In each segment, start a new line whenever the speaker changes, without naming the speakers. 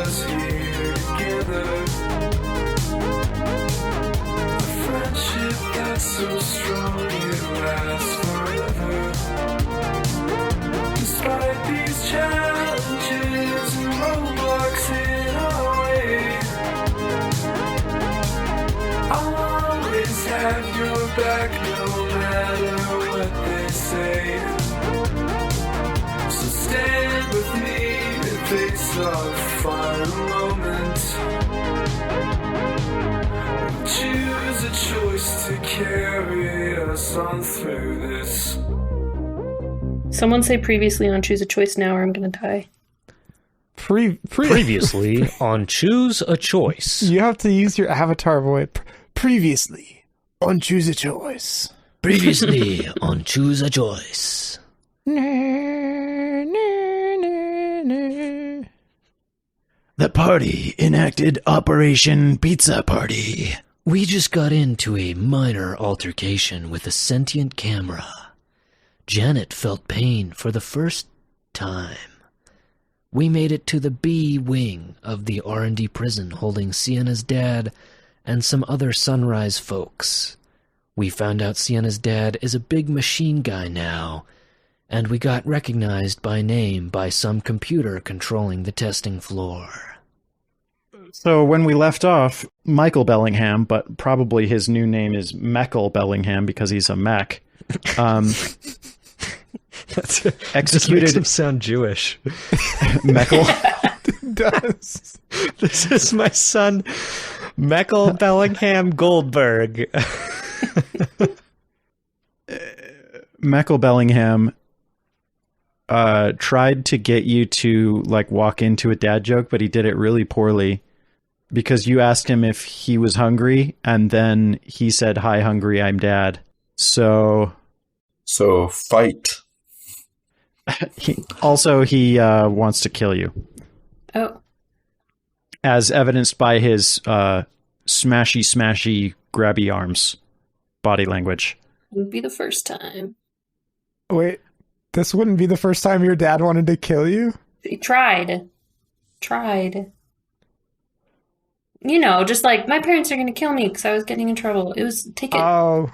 us here together. A friendship that's so strong it lasts forever. Despite these challenges and roadblocks in our way, I'll always have your back no matter what they say. So stand with me and face our final moment. We'll choose a choice to carry us on through this.
Someone say previously on Choose a Choice Now or I'm gonna die.
Previously on Choose a Choice.
You have to use your avatar voice. Previously on Choose a Choice.
Previously on Choose a Choice.
The party enacted Operation Pizza Party.
We just got into a minor altercation with a sentient camera. Janet felt pain for the first time. We made it to the B wing of the R&D prison holding Sienna's dad and some other Sunrise folks. We found out Sienna's dad is a big machine guy now, and we got recognized by name by some computer controlling the testing floor.
So when we left off, Michael Bellingham, but probably his new name is Meckel Bellingham because he's a mech,
executed. Makes him sound Jewish.
Meckel
does.
This is my son, Meckel Bellingham Goldberg.
Meckel Bellingham tried to get you to like walk into a dad joke, but he did it really poorly because you asked him if he was hungry, and then he said, "Hi, hungry, I'm dad." So
fight.
He wants to kill you.
Oh.
As evidenced by his smashy, grabby arms body language.
Wouldn't be the first time.
Wait, this wouldn't be the first time your dad wanted to kill you?
He tried. You know, just like, my parents are going to kill me because I was getting in trouble. It was, take it.
Oh.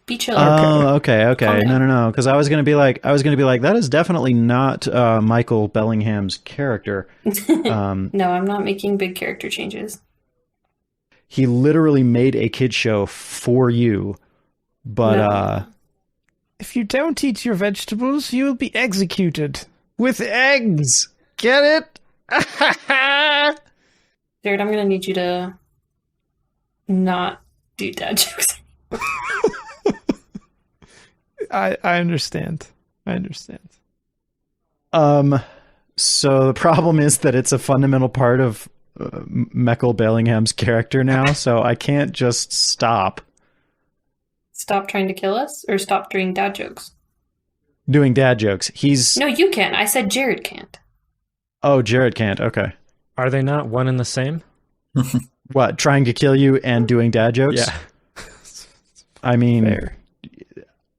Be chill.
Oh, okay. No. Because I was gonna be like, that is definitely not Michael Bellingham's character.
No, I'm not making big character changes.
He literally made a kid show for you, but
No.
If you don't eat your vegetables, you will be executed.
with eggs. Get it?
Jared, I'm going to need you to not do dad jokes.
I understand.
So the problem is that it's a fundamental part of Meckel Bellingham's character now, so I can't just stop.
Stop trying to kill us, or stop doing dad jokes?
Doing dad jokes.
No, you can't. I said Jared can't.
Oh, Jared can't. Okay.
Are they not one and the same?
What, trying to kill you and doing dad jokes?
Yeah.
I mean,
Fair.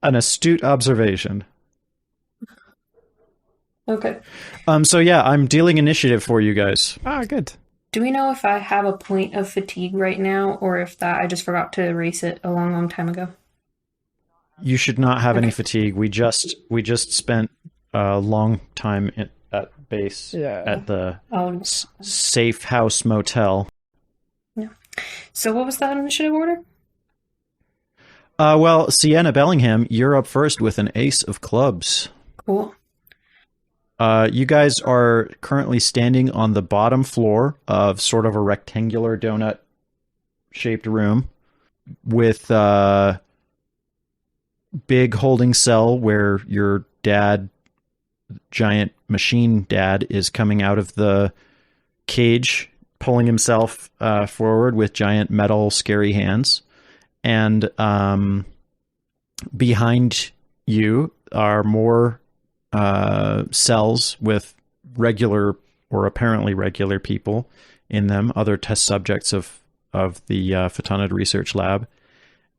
An astute observation.
Okay.
So yeah, I'm dealing initiative for you guys.
Ah, good.
Do we know if I have a point of fatigue right now, or if that I just forgot to erase it a long time ago?
You should not have any
Okay.
fatigue. We just spent a long time at base at the
Oh,
Safe House Motel.
no. So what was that initiative order?
Well, Sienna Bellingham, you're up first with an ace of clubs.
Cool.
You guys are currently standing on the bottom floor of sort of a rectangular donut-shaped room with a big holding cell where your dad, giant machine dad, is coming out of the cage, pulling himself forward with giant metal scary hands. And behind you are more cells with regular or apparently regular people in them, other test subjects of the Photonid Research Lab.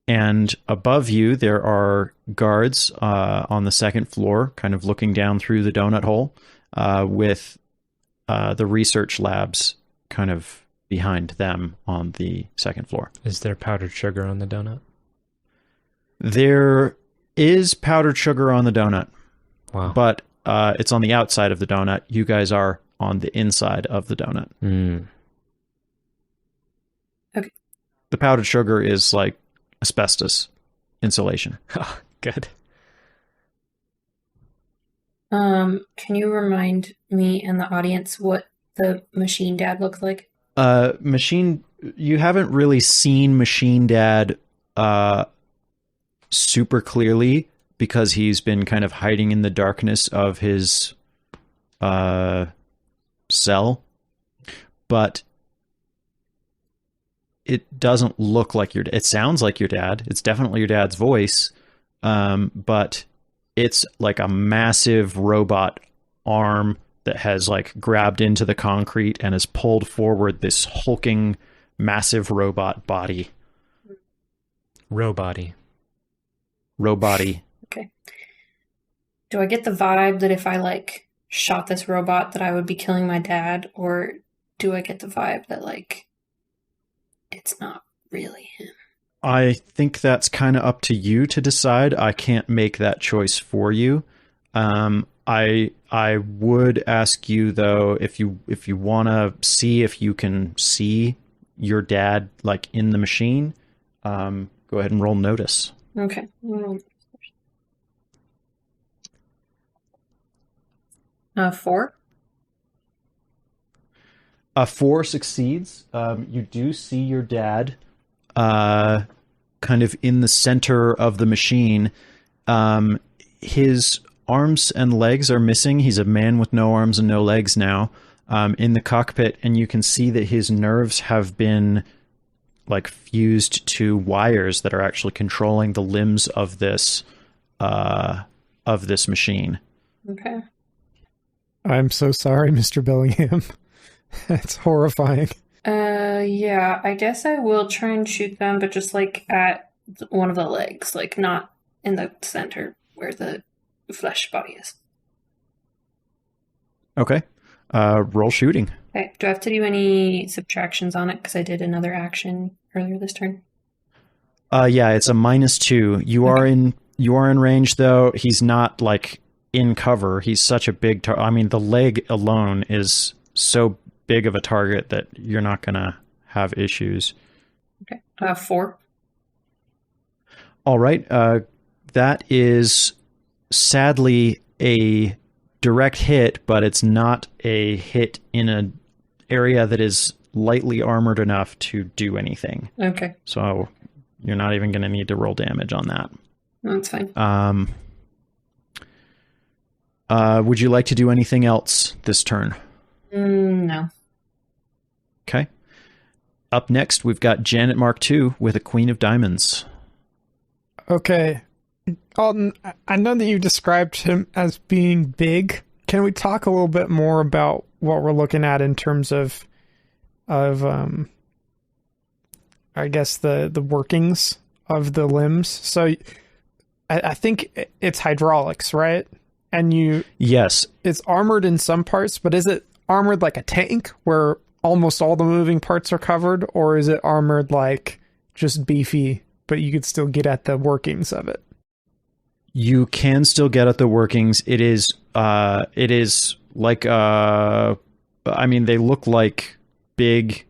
And above you, there are guards on the second floor, kind of looking down through the donut hole with the research lab's kind of behind them on the second floor.
Is there powdered sugar on the donut?
There is powdered sugar on the donut,
Wow.
but it's on the outside of the donut. You guys are on the inside of the donut.
Okay.
The powdered sugar is like asbestos insulation.
Good.
Can you remind me and the audience what the machine dad looked like?
You haven't really seen Machine Dad super clearly because he's been kind of hiding in the darkness of his cell, but it doesn't look like it sounds like your dad. It's definitely your dad's voice, but it's like a massive robot arm that has like grabbed into the concrete and has pulled forward this hulking, massive robot body.
Robot-y.
Okay. Do I get the vibe that if I like shot this robot that I would be killing my dad, or do I get the vibe that like it's not really him?
I think that's kind of up to you to decide. I can't make that choice for you. I would ask you though, if you want to see if you can see your dad like in the machine, go ahead and roll notice.
Okay. 4.
4 succeeds. You do see your dad kind of in the center of the machine. His arms and legs are missing. He's a man with no arms and no legs now in the cockpit, and you can see that his nerves have been like fused to wires that are actually controlling the limbs of this machine.
Okay.
I'm so sorry, Mr. Bellingham. That's horrifying.
Yeah, I guess I will try and shoot them, but just like at one of the legs, like not in the center where the flesh body is.
Okay. Roll shooting.
Okay. Do I have to do any subtractions on it? Because I did another action earlier this turn.
Yeah, it's a -2. You are in range though. He's not like in cover. He's such a big target. I mean, the leg alone is so big of a target that you're not gonna have issues.
Okay. 4.
All right. That is sadly a direct hit, but it's not a hit in an area that is lightly armored enough to do anything.
Okay.
So you're not even going to need to roll damage on that.
That's fine.
Would you like to do anything else this turn?
No.
Okay. Up next, we've got Janet Mark II with a Queen of Diamonds.
Okay. Alden, I know that you described him as being big. Can we talk a little bit more about what we're looking at in terms of I guess the workings of the limbs? So I think it's hydraulics, right? And
Yes.
it's armored in some parts, but is it armored like a tank where almost all the moving parts are covered, or is it armored like just beefy, but you could still get at the workings of it?
You can still get at the workings. It is like, I mean, they look like big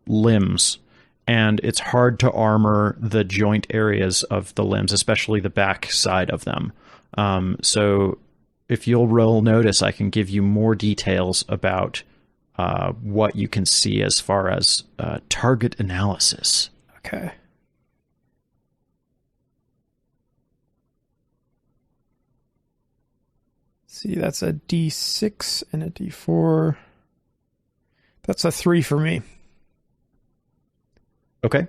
limbs, and it's hard to armor the joint areas of the limbs, especially the back side of them. So if you'll roll notice, I can give you more details about what you can see as far as target analysis.
Okay. See, that's a D6 and a D4. That's a 3 for me.
Okay.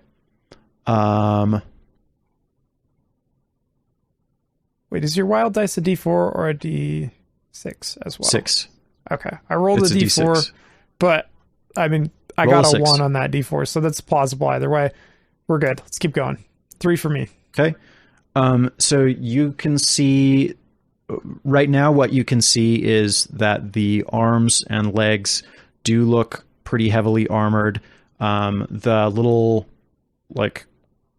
Wait, is your wild dice a D4 or a D6 as well?
6.
Okay. I rolled
It's
a
a
D4,
D6.
but I mean, I
Roll
got
a
a
6.
1 on that D4, so that's plausible either way. We're good. Let's keep going. 3 for me.
Okay. So you can see right now, what you can see is that the arms and legs do look pretty heavily armored. The little like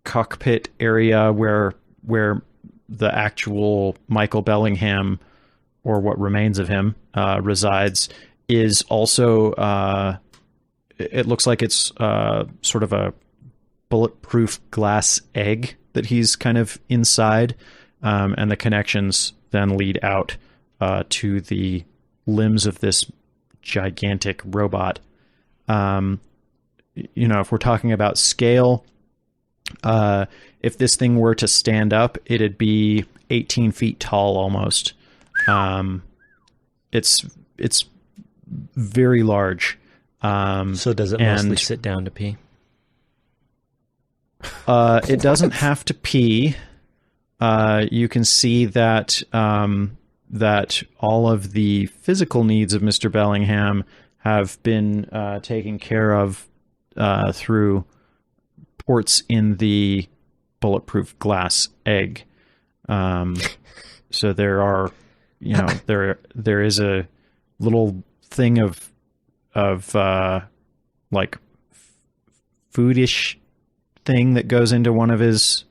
cockpit area where the actual Michael Bellingham, or what remains of him, resides, is also it looks like it's sort of a bulletproof glass egg that he's kind of inside, and the connections then lead out to the limbs of this gigantic robot. If we're talking about scale, if this thing were to stand up, it'd be 18 feet tall almost. It's very large.
So does it mostly sit down to pee?
It doesn't have to pee. You can see that that all of the physical needs of Mr. Bellingham have been taken care of through ports in the bulletproof glass egg. So there are, there is a little thing of like foodish thing that goes into one of his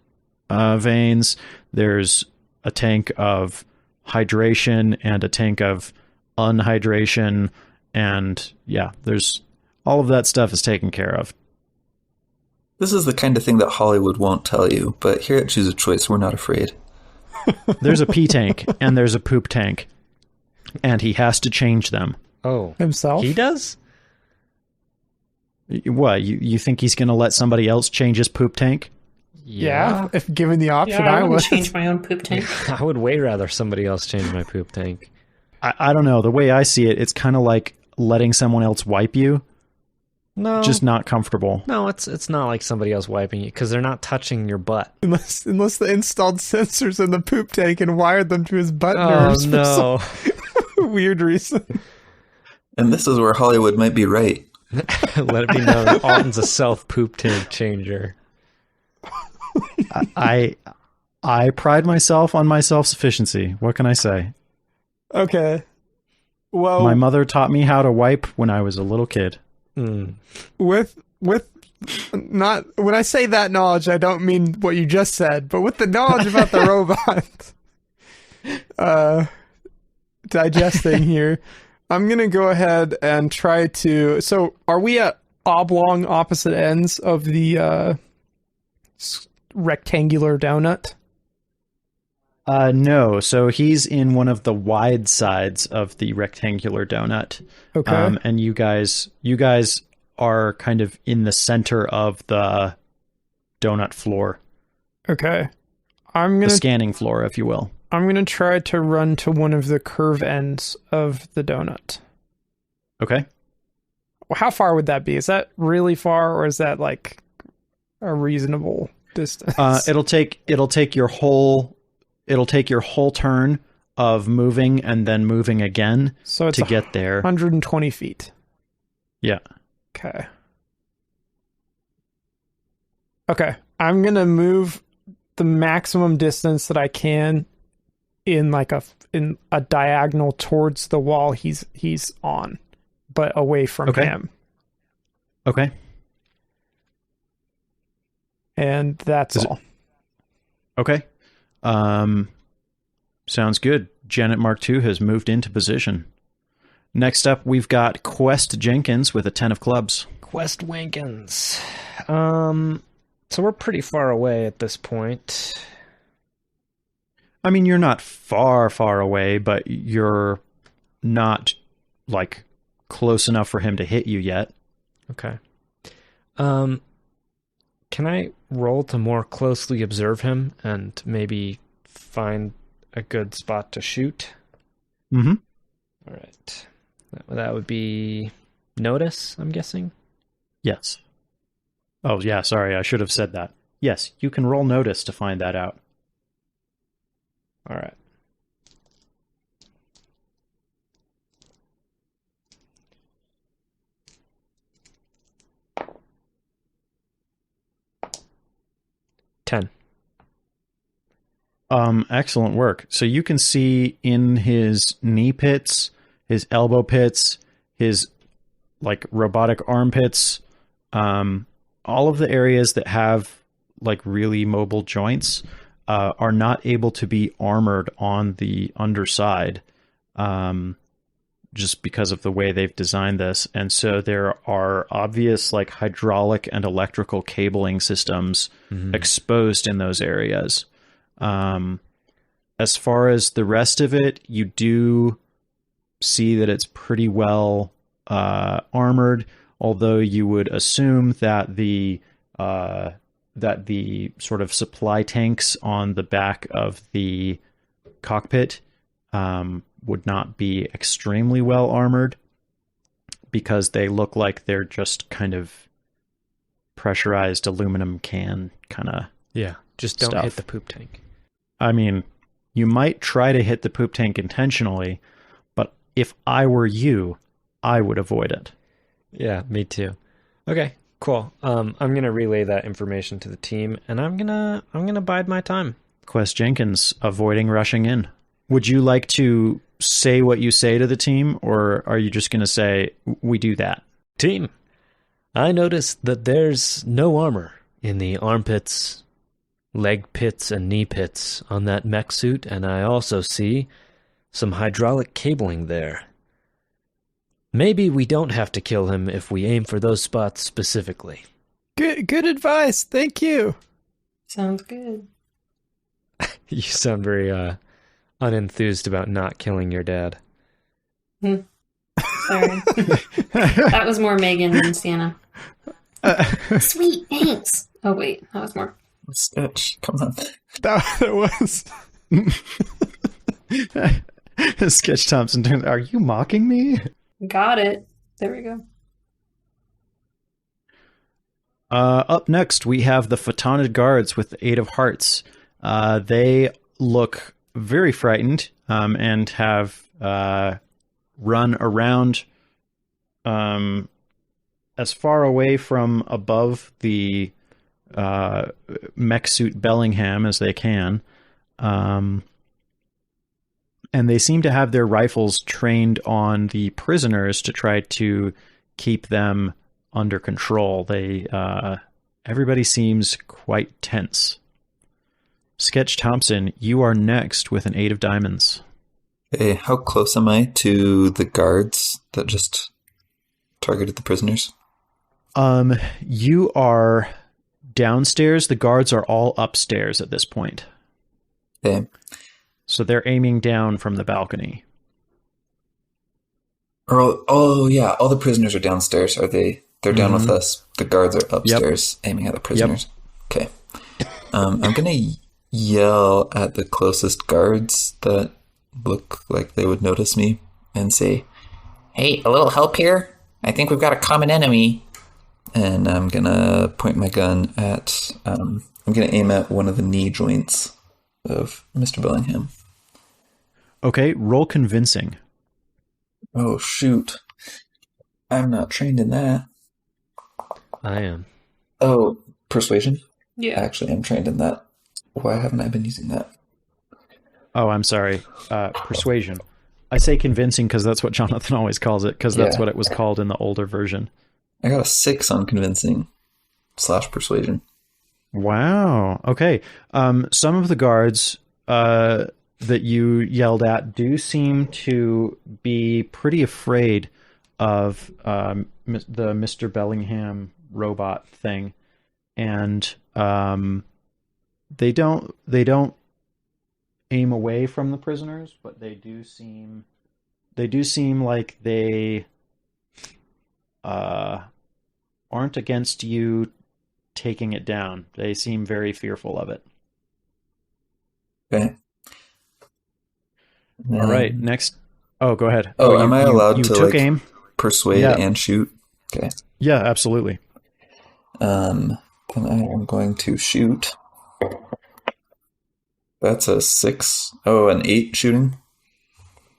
veins. There's a tank of hydration and a tank of unhydration, and there's all of that stuff is taken care of.
This is the kind of thing that Hollywood won't tell you, but here at Choose a Choice, we're not afraid.
There's a pee tank and there's a poop tank, and he has to change them.
Oh,
Himself?
he does?
What, you think he's going to let somebody else change his poop tank?
Yeah, if given the option,
Yeah, I
I
would
would.
change my own poop tank.
I would way rather somebody else change my poop tank.
I don't know. The way I see it, it's kind of like letting someone else wipe you.
No,
Just not comfortable.
no. It's not like somebody else wiping you because they're not touching your butt.
Unless they installed sensors in the poop tank and wired them to his butt
Oh
nerves for
no!
some weird reason.
And this is where Hollywood might be right.
Let it be known that Alton's a self poop tank changer.
I pride myself on my self-sufficiency. What can I say?
Okay. Well,
My mother taught me how to wipe when I was a little kid.
with not when I say that knowledge, I don't mean what you just said, but with the knowledge about the robot digesting here, I'm gonna go ahead and try to. So, are we at oblong opposite ends of the rectangular donut?
No, so he's in one of the wide sides of the rectangular donut.
Okay.
And you guys are kind of in the center of the donut floor,
Okay.
the scanning floor, if you will.
I'm gonna try to run to one of the curve ends of the donut.
Okay.
How far would that be? Is that really far, or is that like a reasonable distance?
It'll take your whole turn of moving and then moving again
So it's
to get there.
120 feet.
Yeah.
Okay. Okay. I'm gonna move the maximum distance that I can in a diagonal towards the wall he's on, but away from
Okay.
him.
Okay.
And that's
Is it-
all.
Okay. Sounds good. Janet Mark II has moved into position. Next up, we've got Quest Jenkins with a 10 of clubs.
Quest Wankins. So we're pretty far away at this point.
I mean, you're not far, far away, but you're not, like, close enough for him to hit you yet.
Okay. Can I roll to more closely observe him and maybe find a good spot to shoot?
Mm-hmm.
All right. That would be notice, I'm guessing.
Yes. Oh, yeah, sorry, I should have said that. Yes, you can roll notice to find that out.
All right. Ten.
Excellent work. So you can see in his knee pits, his elbow pits, his like robotic armpits, all of the areas that have like really mobile joints are not able to be armored on the underside, just because of the way they've designed this. And so there are obvious like hydraulic and electrical cabling systems exposed in those areas. As far as the rest of it, you do see that it's pretty well armored, although you would assume that the sort of supply tanks on the back of the cockpit would not be extremely well armored, because they look like they're just kind of pressurized aluminum can kind of
just don't
stuff.
hit the poop tank.
I mean, you might try to hit the poop tank intentionally, but if I were you, I would avoid it.
Yeah, me too. Okay, cool. I'm gonna relay that information to the team, and I'm gonna bide my time.
Quest Jenkins, avoiding rushing in. Would you like to say what you say to the team, or are you just gonna say we do that?
Team, I noticed that there's no armor in the armpits, leg pits, and knee pits on that mech suit, and I also see some hydraulic cabling there. Maybe we don't have to kill him if we aim for those spots specifically.
Good advice. Thank you.
Sounds good.
You sound very unenthused about not killing your dad.
Sorry. That was more Megan than Sienna. Sweet, thanks. Oh, wait. That was more.
Sketch, come on.
That was.
Sketch Thompson turns, are you mocking me?
Got it. There we go.
Up next, we have the Photonid Guards with the 8 of Hearts. They look very frightened and have run around as far away from above the mech suit Bellingham as they can. And they seem to have their rifles trained on the prisoners to try to keep them under control. Everybody seems quite tense. Sketch Thompson, you are next with an 8 of diamonds.
Hey, how close am I to the guards that just targeted the prisoners?
You are downstairs. The guards are all upstairs at this point.
Okay.
So they're aiming down from the balcony.
Oh yeah, all the prisoners are downstairs. Are they? They're down with us. The guards are upstairs aiming at the prisoners. Okay. I'm gonna yell at the closest guards that look like they would notice me and say, "Hey, a little help here? I think we've got a common enemy." And I'm gonna point my gun at. I'm gonna aim at one of the knee joints of Mr. Bellingham.
Okay, roll convincing.
Oh shoot! I'm not trained in that.
I am.
Oh, persuasion?
Yeah.
Actually, I'm trained in that. Why haven't I been using that?
Oh, I'm sorry. Persuasion. I say convincing because that's what Jonathan always calls it, because that's what it was called in the older version.
I got a 6 on convincing / persuasion.
Wow. Okay. Some of the guards that you yelled at do seem to be pretty afraid of the Mr. Bellingham robot thing, and they don't aim away from the prisoners, but they do seem like they aren't against you taking it down. They seem very fearful of it.
Okay.
All right, next. Oh, go ahead.
Oh, am I allowed
you
to
took
like,
aim?
persuade and shoot? Okay.
Yeah, absolutely.
Then I am going to shoot. That's a 6. Oh, an 8 shooting.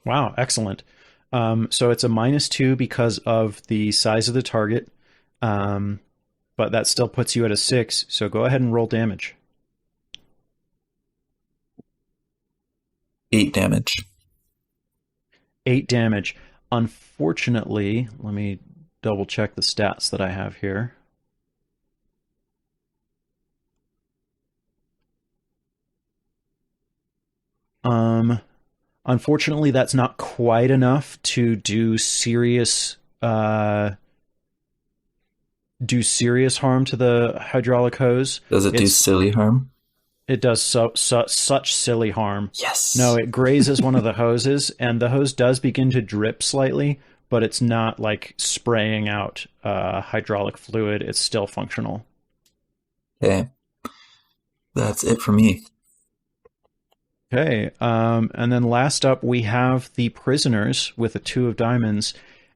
Wow, excellent. So it's a -2 because of the size of the target, but that still puts you at a 6. So go ahead and roll damage.
8 damage.
8 damage. Unfortunately, let me double check the stats that I have here. Unfortunately, that's not quite enough to do serious harm to the hydraulic hose.
Does it do silly harm?
It does such silly harm.
Yes.
No, it grazes one of the hoses, and the hose does begin to drip slightly, but it's not like spraying out hydraulic fluid. It's still functional.
Okay. That's it for me.
Okay, and then last up we have the prisoners with a 2 of diamonds,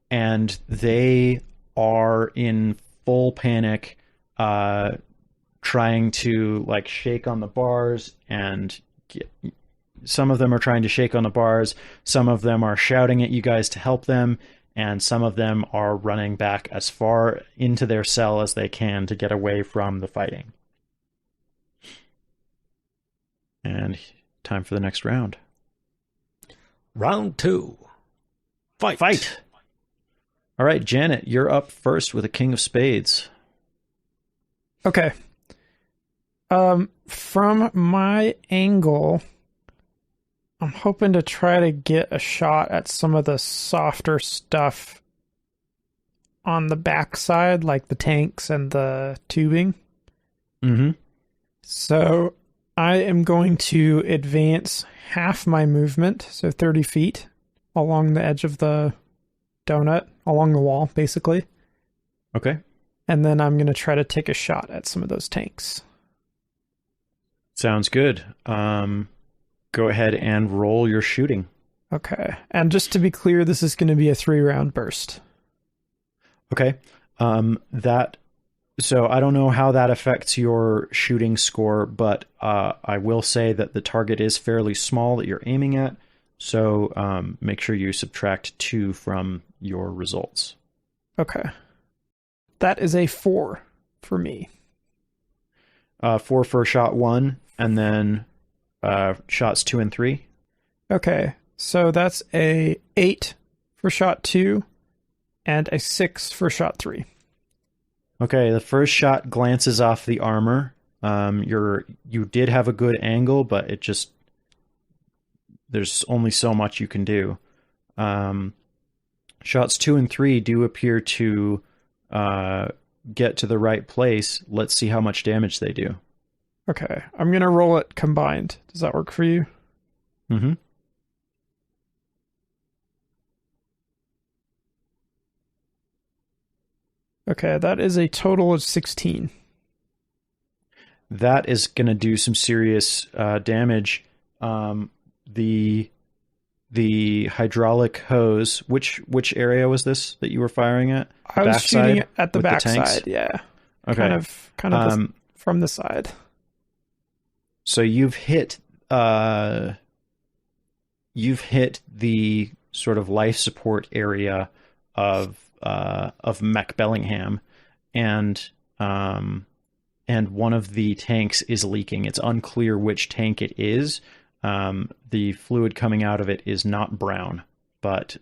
and they are in full panic, trying to like shake on the bars, and some of them are trying to shake on the bars, some of them are shouting at you guys to help them, and some of them are running back as far into their cell as they can to get away from the fighting. And time for the next round.
Round 2. Fight.
All right, Janet, you're up first with a king of spades.
Okay. From my angle, I'm hoping to try to get a shot at some of the softer stuff on the backside, like the tanks and the tubing.
Mm-hmm.
So I am going to advance half my movement, so 30 feet, along the edge of the donut, along the wall, basically.
Okay.
And then I'm going to try to take a shot at some of those tanks.
Sounds good. Go ahead and roll your shooting.
Okay. And just to be clear, this is going to be a 3-round burst.
Okay. So I don't know how that affects your shooting score, but I will say that the target is fairly small that you're aiming at. So make sure you subtract 2 from your results.
Okay. That is a 4 for me.
4 for shot 1, and then shots 2 and 3.
Okay. So that's a 8 for shot 2 and a 6 for shot 3.
Okay, the first shot glances off the armor. You did have a good angle, but there's only so much you can do. Shots 2 and 3 do appear to get to the right place. Let's see how much damage they do.
Okay, I'm going to roll it combined. Does that work for you?
Mm-hmm.
Okay, that is a total of 16.
That is going to do some serious damage. The hydraulic hose. Which area was this that you were firing at?
I was shooting at the backside. Yeah.
Okay.
Kind of from the side.
So you've hit the sort of life support area of Mech Bellingham, and one of the tanks is leaking. It's unclear which tank it is. The fluid coming out of it is not brown, but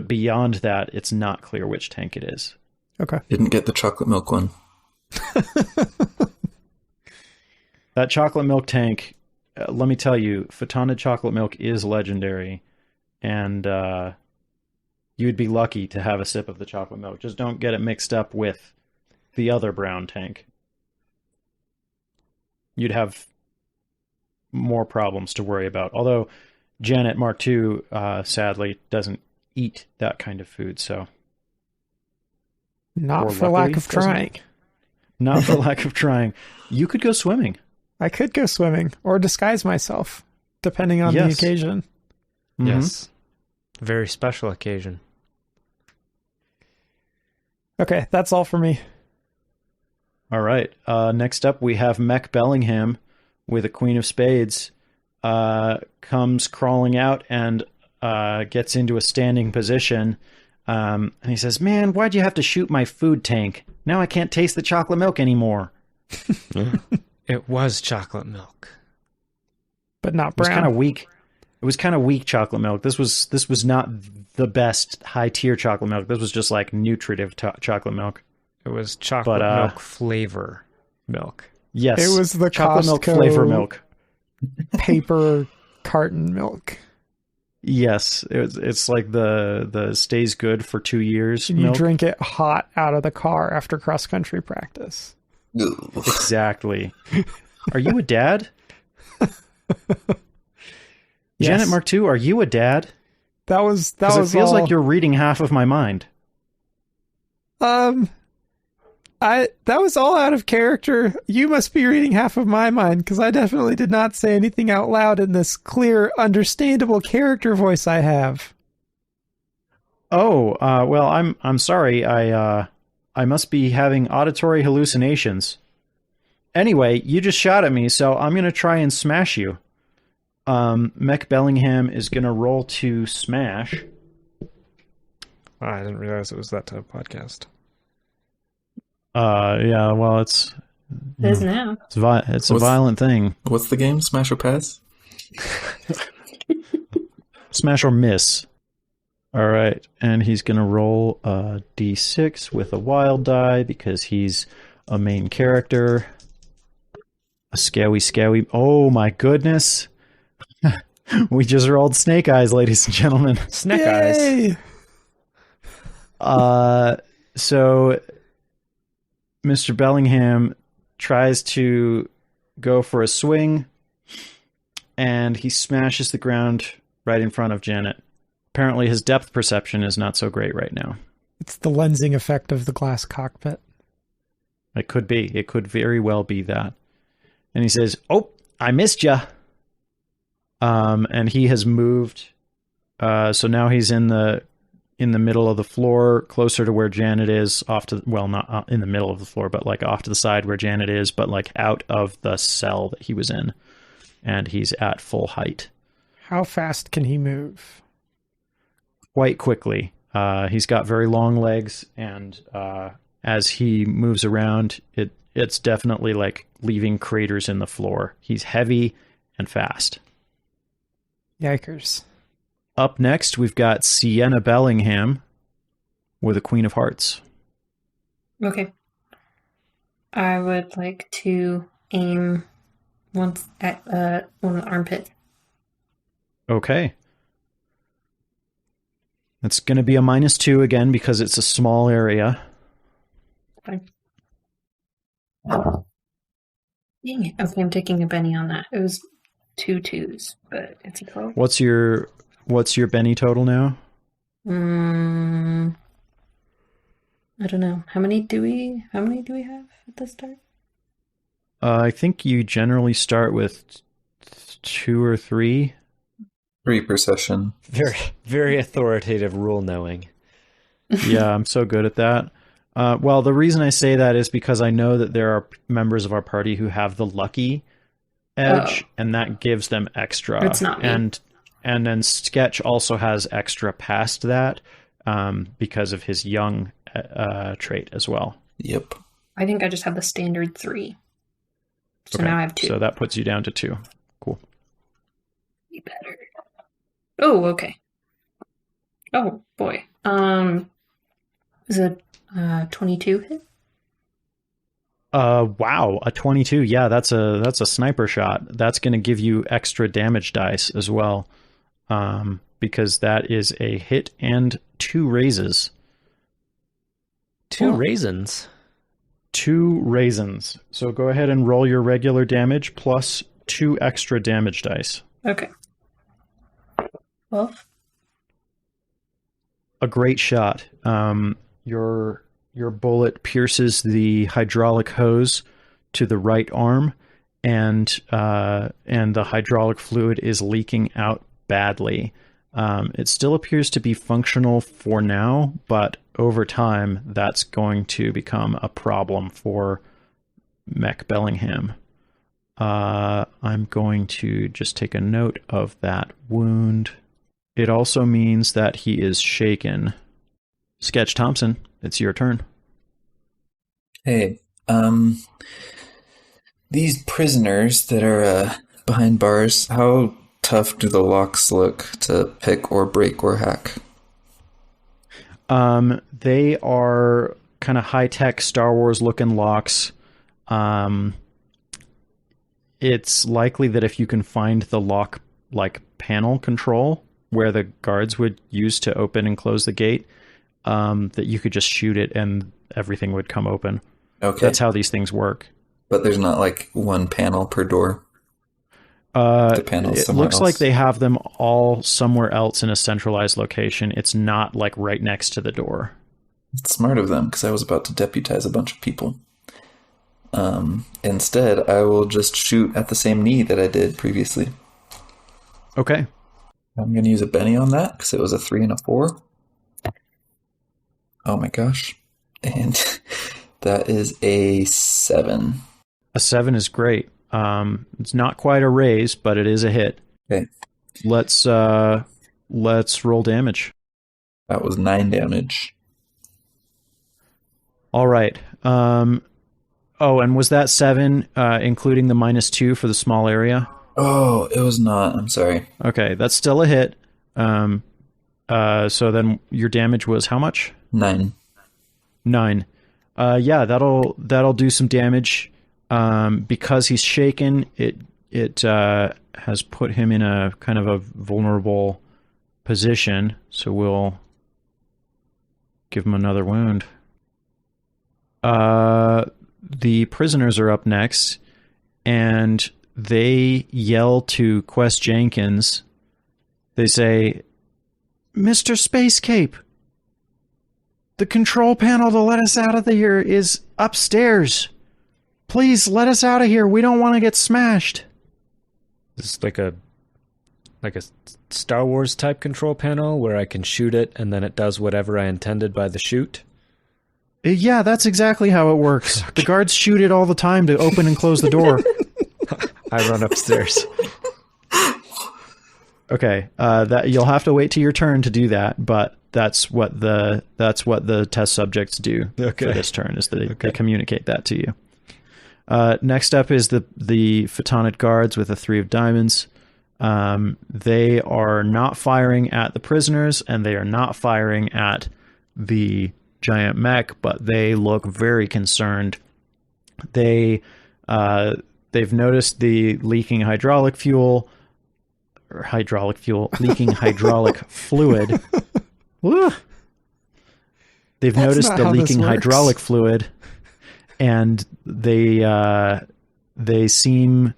beyond that, it's not clear which tank it is.
Okay.
Didn't get the chocolate milk one.
That chocolate milk tank, let me tell you, Photonid chocolate milk is legendary, and you'd be lucky to have a sip of the chocolate milk. Just don't get it mixed up with the other brown tank. You'd have more problems to worry about. Although Janet Mark II, sadly, doesn't eat that kind of food, so...
Not for lack of trying.
Not for lack of trying. You could go swimming.
I could go swimming, or disguise myself, depending on the occasion.
Mm-hmm.
Yes. Very special occasion.
Okay, that's all for me.
All right. Next up, we have Mech Bellingham with a Queen of Spades. Comes crawling out and gets into a standing position. And he says, "Man, why'd you have to shoot my food tank? Now I can't taste the chocolate milk anymore."
It was chocolate milk.
But not
It was
brown.
kind of weak. It was kind of weak chocolate milk. This was not the best high tier chocolate milk. This was just like nutritive chocolate milk.
It was chocolate milk flavor milk.
Yes,
It was the
chocolate milk
Costco
flavor milk.
paper carton milk.
Yes, it's like the stays good for 2 years.
And you
milk.
drink it hot out of the car after cross country practice.
Ugh.
Exactly. Are you a dad?
Yes.
Janet Mark II, are you a dad?
That was
Because it feels
all,
like you're reading half of my mind.
that was all out of character. You must be reading half of my mind, because I definitely did not say anything out loud in this clear, understandable character voice I have.
Oh, well, I'm sorry. I must be having auditory hallucinations. Anyway, you just shot at me, so I'm gonna try and smash you. Mech Bellingham is gonna roll to smash.
Oh, I didn't realize it was that type of podcast.
Yeah, well, it's
It is now.
it's a violent thing.
What's the game? Smash or pass?
Smash or miss. All right, and he's gonna roll a d6 with a wild die because he's a main character. A scowy. Oh my goodness! We just rolled snake eyes, ladies and gentlemen.
Snake eyes.
So Mr. Bellingham tries to go for a swing, and he smashes the ground right in front of Janet. Apparently his depth perception is not so great right now.
It's the lensing effect of the glass cockpit.
It could be. It could very well be that. And he says, "Oh, I missed ya." And he has moved. So now he's in the middle of the floor, closer to where Janet is, not in the middle of the floor, but like off to the side where Janet is, but like out of the cell that he was in. And he's at full height.
How fast can he move?
Quite quickly. He's got very long legs, and as he moves around, it's definitely like leaving craters in the floor. He's heavy and fast.
Yikers.
Up next, we've got Sienna Bellingham with a Queen of Hearts.
Okay. I would like to aim once at one of the armpits.
Okay. It's going to be a -2 again because it's a small area.
Fine. Dang it. Okay, I'm taking a Benny on that. It was 2 2s, but it's a 12.
What's your Benny total now?
I don't know. How many do we have at the start?
I think you generally start with 2 or 3.
3 per session.
Very, very authoritative rule knowing.
Yeah, I'm so good at that. Well, the reason I say that is because I know that there are members of our party who have the lucky edge, and that gives them extra.
It's not me.
And then Sketch also has extra past that because of his young trait as well.
Yep.
I think I just have the standard 3. So
Okay,
now I have 2.
So that puts you down to 2. Cool.
Be better. Oh, okay. Oh boy. Is it 22 hit?
Wow, a 22. Yeah, that's a sniper shot. That's going to give you extra damage dice as well, because that is a hit and 2 raises.
2 raisins.
2 raisins. So go ahead and roll your regular damage plus 2 extra damage dice.
Okay. 12.
A great shot. Your bullet pierces the hydraulic hose to the right arm, and the hydraulic fluid is leaking out badly. It still appears to be functional for now, but over time, that's going to become a problem for Mech Bellingham. I'm going to just take a note of that wound. It also means that he is shaken. Sketch Thompson, it's your turn.
Hey, these prisoners that are behind bars, how tough do the locks look to pick or break or hack?
They are kind of high-tech Star Wars looking locks. It's likely that if you can find the lock like panel control where the guards would use to open and close the gate, that you could just shoot it and everything would come open.
Okay.
That's how these things work.
But there's not like one panel per door. The panels
It
somewhere
looks
else.
like they have them all somewhere else in a centralized location. It's not like right next to the door.
It's smart of them, because I was about to deputize a bunch of people. Instead, I will just shoot at the same knee that I did previously.
Okay.
I'm going to use a Benny on that, because it was a 3 and a 4. Oh my gosh. And that is a 7.
A 7 is great. It's not quite a raise, but it is a hit.
Okay.
Let's roll damage.
That was 9 damage.
All right. Oh, and was that 7 including the -2 for the small area?
Oh, it was not. I'm sorry.
Okay, that's still a hit. So then your damage was how much?
9.
9. Yeah, that'll do some damage. Because he's shaken, it has put him in a kind of a vulnerable position. So we'll give him another wound. The prisoners are up next, and they yell to Quest Jenkins. They say, "Mr. Space Cape, the control panel to let us out of here is upstairs. Please let us out of here. We don't want to get smashed."
This is like a Star Wars type control panel where I can shoot it and then it does whatever I intended by the shoot.
Yeah, that's exactly how it works. The guards shoot it all the time to open and close the door.
I run upstairs.
Okay, that you'll have to wait till your turn to do that, but that's what the test subjects do for this turn, is they communicate that to you. Next up is the Photonid guards with a 3 of diamonds. They are not firing at the prisoners, and they are not firing at the giant mech, but they look very concerned. They've noticed the leaking leaking hydraulic fluid. Woo. They've noticed the leaking hydraulic fluid, and they seem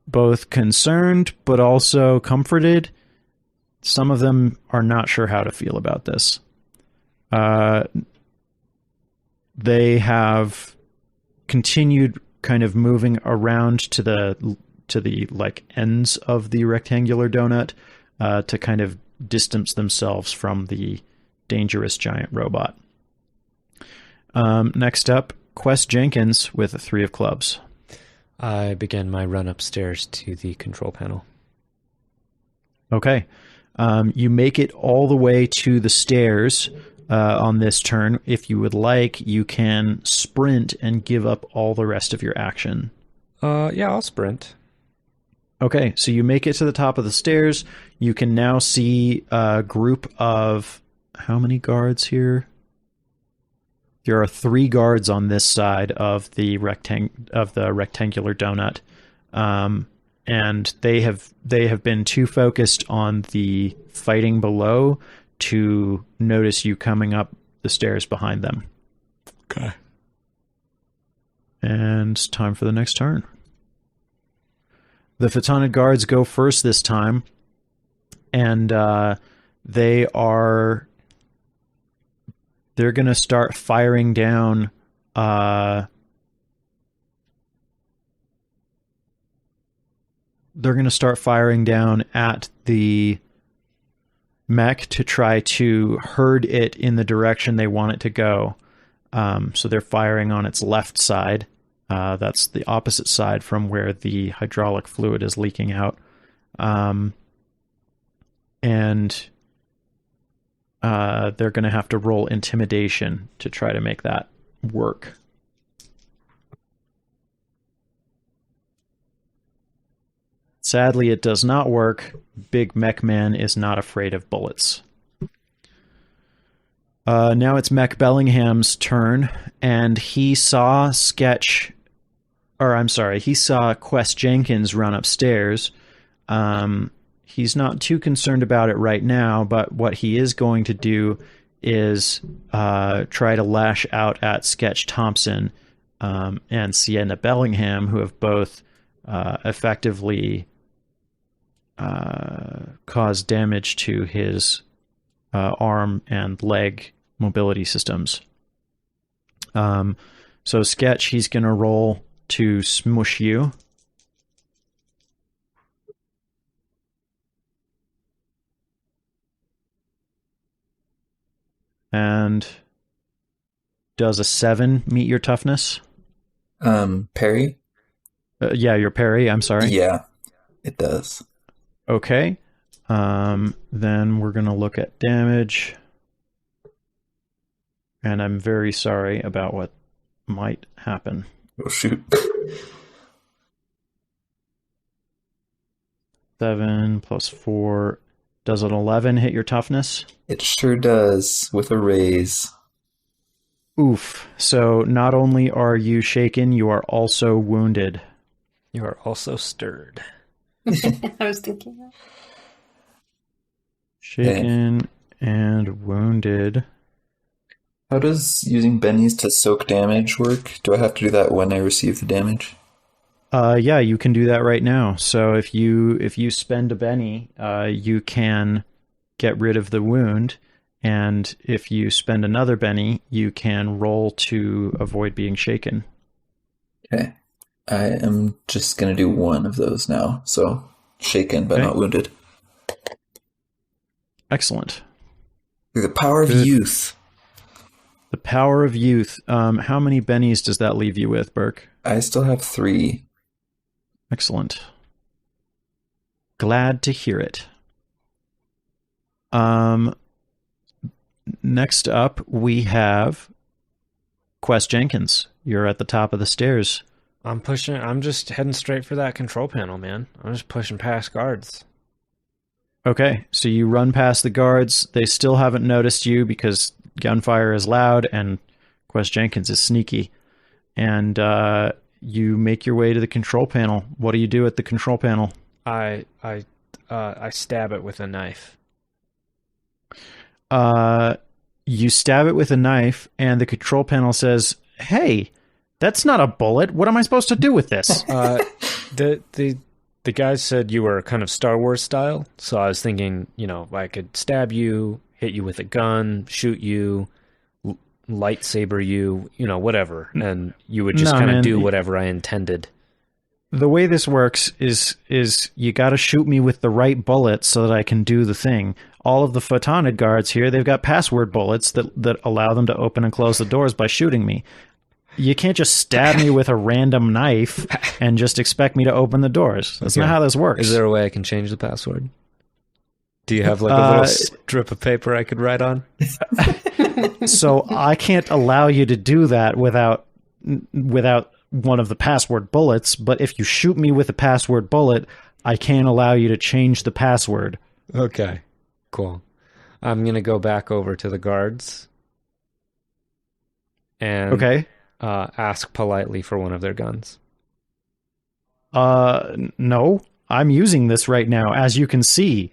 both concerned but also comforted. Some of them are not sure how to feel about this. They have continued kind of moving around to the like ends of the rectangular donut to kind of distance themselves from the dangerous giant robot. Next up, Quest Jenkins with a 3 of clubs.
I begin my run upstairs to the control panel.
Okay. You make it all the way to the stairs on this turn. If you would like, you can sprint and give up all the rest of your action.
Yeah, I'll sprint.
Okay, so you make it to the top of the stairs. You can now see a group of... How many guards here? There are 3 guards on this side of the rectangular donut. And they have been too focused on the fighting below to notice you coming up the stairs behind them.
Okay.
And it's time for the next turn. The Photonid guards go first this time, and they're going to start firing down at the mech to try to herd it in the direction they want it to go. So they're firing on its left side. That's the opposite side from where the hydraulic fluid is leaking out. And they're going to have to roll intimidation to try to make that work. Sadly, it does not work. Big Mech Man is not afraid of bullets. Now it's Mech Bellingham's turn, and he saw Quest Jenkins run upstairs. He's not too concerned about it right now, but what he is going to do is try to lash out at Sketch Thompson and Sienna Bellingham, who have both effectively caused damage to his arm and leg mobility systems. So Sketch, he's going to roll to smush you. And does a 7 meet your toughness?
Parry?
Yeah, your parry, I'm sorry.
Yeah, it does.
Okay. Then we're going to look at damage. And I'm very sorry about what might happen.
Oh, shoot.
7 plus 4. Does an 11 hit your toughness?
It sure does, with a raise.
Oof. So not only are you shaken, you are also wounded.
You are also stirred.
I was thinking that.
Shaken and wounded.
How does using bennies to soak damage work? Do I have to do that when I receive the damage?
Yeah, you can do that right now. So if you spend a Benny, you can get rid of the wound, and if you spend another Benny, you can roll to avoid being shaken.
Okay. I am just going to do one of those now. So shaken but not wounded.
Excellent.
Through the power of youth.
The power of youth. How many bennies does that leave you with, Burke?
I still have 3.
Excellent. Glad to hear it. Next up, we have Quest Jenkins. You're at the top of the stairs.
I'm just heading straight for that control panel, man. I'm just pushing past guards.
Okay, so you run past the guards. They still haven't noticed you because gunfire is loud and Quest Jenkins is sneaky. And you make your way to the control panel. What do you do at the control panel?
I stab it with a knife.
You stab it with a knife, and the control panel says, "Hey, that's not a bullet. What am I supposed to do with this?"
The guys said you were kind of Star Wars style, so I was thinking, I could stab you, hit you with a gun, shoot you, lightsaber you, whatever, and you would just kind of do whatever I intended.
The way this works is you got to shoot me with the right bullet so that I can do the thing. All of the photonid guards here, they've got password bullets that allow them to open and close the doors by shooting me. You can't just stab me with a random knife and just expect me to open the doors. That's not how this works.
Is there a way I can change the password? Do you have like a little strip of paper I could write on?
So I can't allow you to do that without one of the password bullets, but if you shoot me with a password bullet, I can allow you to change the password.
Okay, cool. I'm going to go back over to the guards and ask politely for one of their guns.
No, I'm using this right now, as you can see,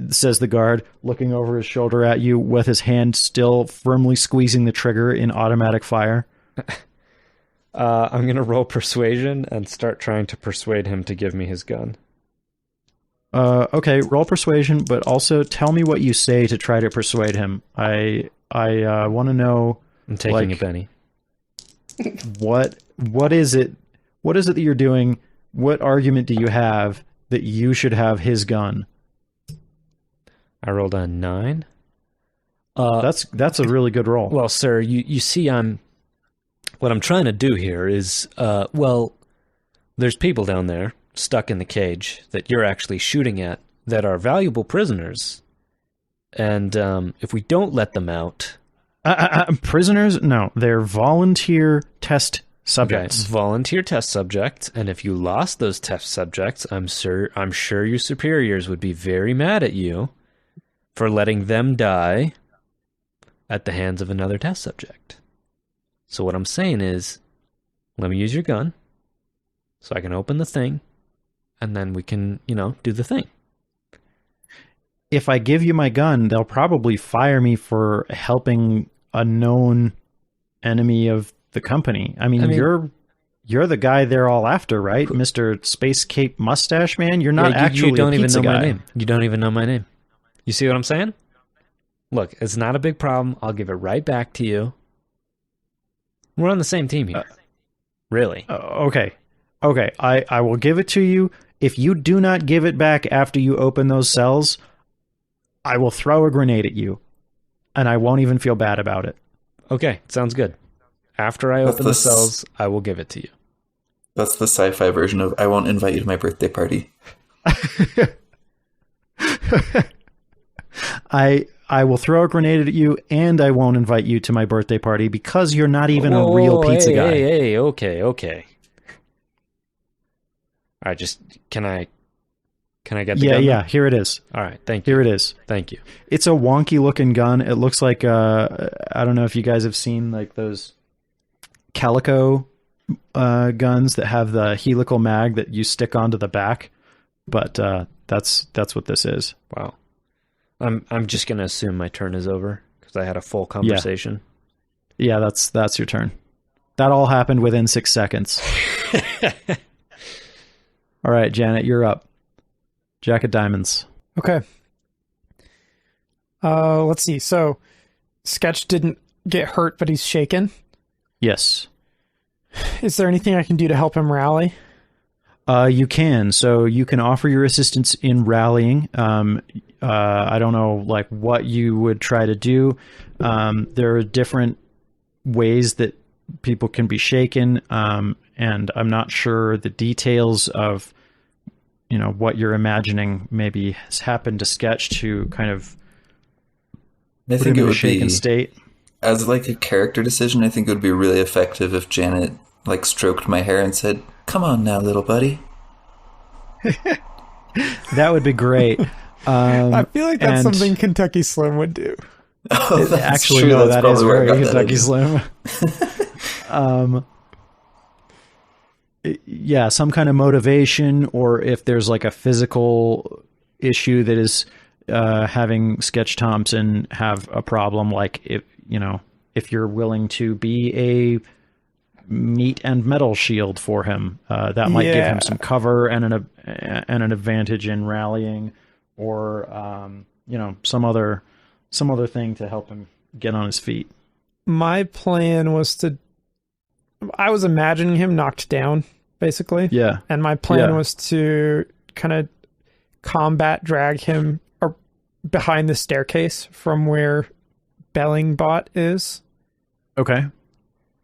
says the guard, looking over his shoulder at you with his hand still firmly squeezing the trigger in automatic fire.
I'm going to roll persuasion and start trying to persuade him to give me his gun.
Okay, roll persuasion, but also tell me what you say to try to persuade him. I want to know.
I'm taking a penny.
What is it? What is it that you're doing? What argument do you have that you should have his gun?
I rolled a 9.
That's a really good roll.
Well, sir, you see, what I'm trying to do here is, there's people down there stuck in the cage that you're actually shooting at that are valuable prisoners, and if we don't let them out,
prisoners? No, they're volunteer test subjects.
Okay, volunteer test subject, and if you lost those test subjects, I'm sure your superiors would be very mad at you for letting them die at the hands of another test subject. So what I'm saying is, let me use your gun so I can open the thing, and then we can, do the thing.
If I give you my gun, they'll probably fire me for helping a known enemy of the company. I mean you're the guy they're all after, right? Mr. Space Cape Mustache Man? You're not actually
you don't
a
even
pizza
know
guy.
my name. You don't even know my name. You see what I'm saying? Look, it's not a big problem. I'll give it right back to you. We're on the same team here. Really?
Okay. I will give it to you. If you do not give it back after you open those cells, I will throw a grenade at you, and I won't even feel bad about it.
Okay, sounds good. After I open the cells, I will give it to you.
That's the sci-fi version of I won't invite you to my birthday party.
I will throw a grenade at you, and I won't invite you to my birthday party because you're not even a real pizza guy.
Hey, okay. All right, just can I get the gun?
Yeah, here it is.
All right, thank you.
Here it is.
Thank you.
It's a wonky looking gun. It looks like I don't know if you guys have seen like those Calico guns that have the helical mag that you stick onto the back, but that's what this is.
Wow. I'm just gonna assume my turn is over because I had a full conversation.
Yeah, that's your turn. That all happened within 6 seconds. All right, Janet, you're up. Jack of diamonds.
Okay. Let's see. So, Sketch didn't get hurt, but he's shaken.
Yes.
Is there anything I can do to help him rally?
You can. So you can offer your assistance in rallying. I don't know, like what you would try to do. There are different ways that people can be shaken, and I'm not sure the details of what you're imagining maybe has happened to Sketch to kind of
I
put
think
him
it
in a
would
shaken
be,
state.
as like a character decision, I think it would be really effective if Janet like stroked my hair and said, "Come on now, little buddy."
That would be great.
I feel like that's
and-
something Kentucky Slim would do.
Oh, that's
Actually,
true.
no,
That's
that is
probably where I
very
got that
Kentucky
idea.
Slim. Yeah, some kind of motivation, or if there's like a physical issue that is having Sketch Thompson have a problem, like if you're willing to be a meat and metal shield for him, that might give him some cover and an advantage in rallying, or some other thing to help him get on his feet.
My plan was I was imagining him knocked down, basically.
Yeah.
And my plan was to kind of combat drag him behind the staircase from where Bellingbot is.
Okay.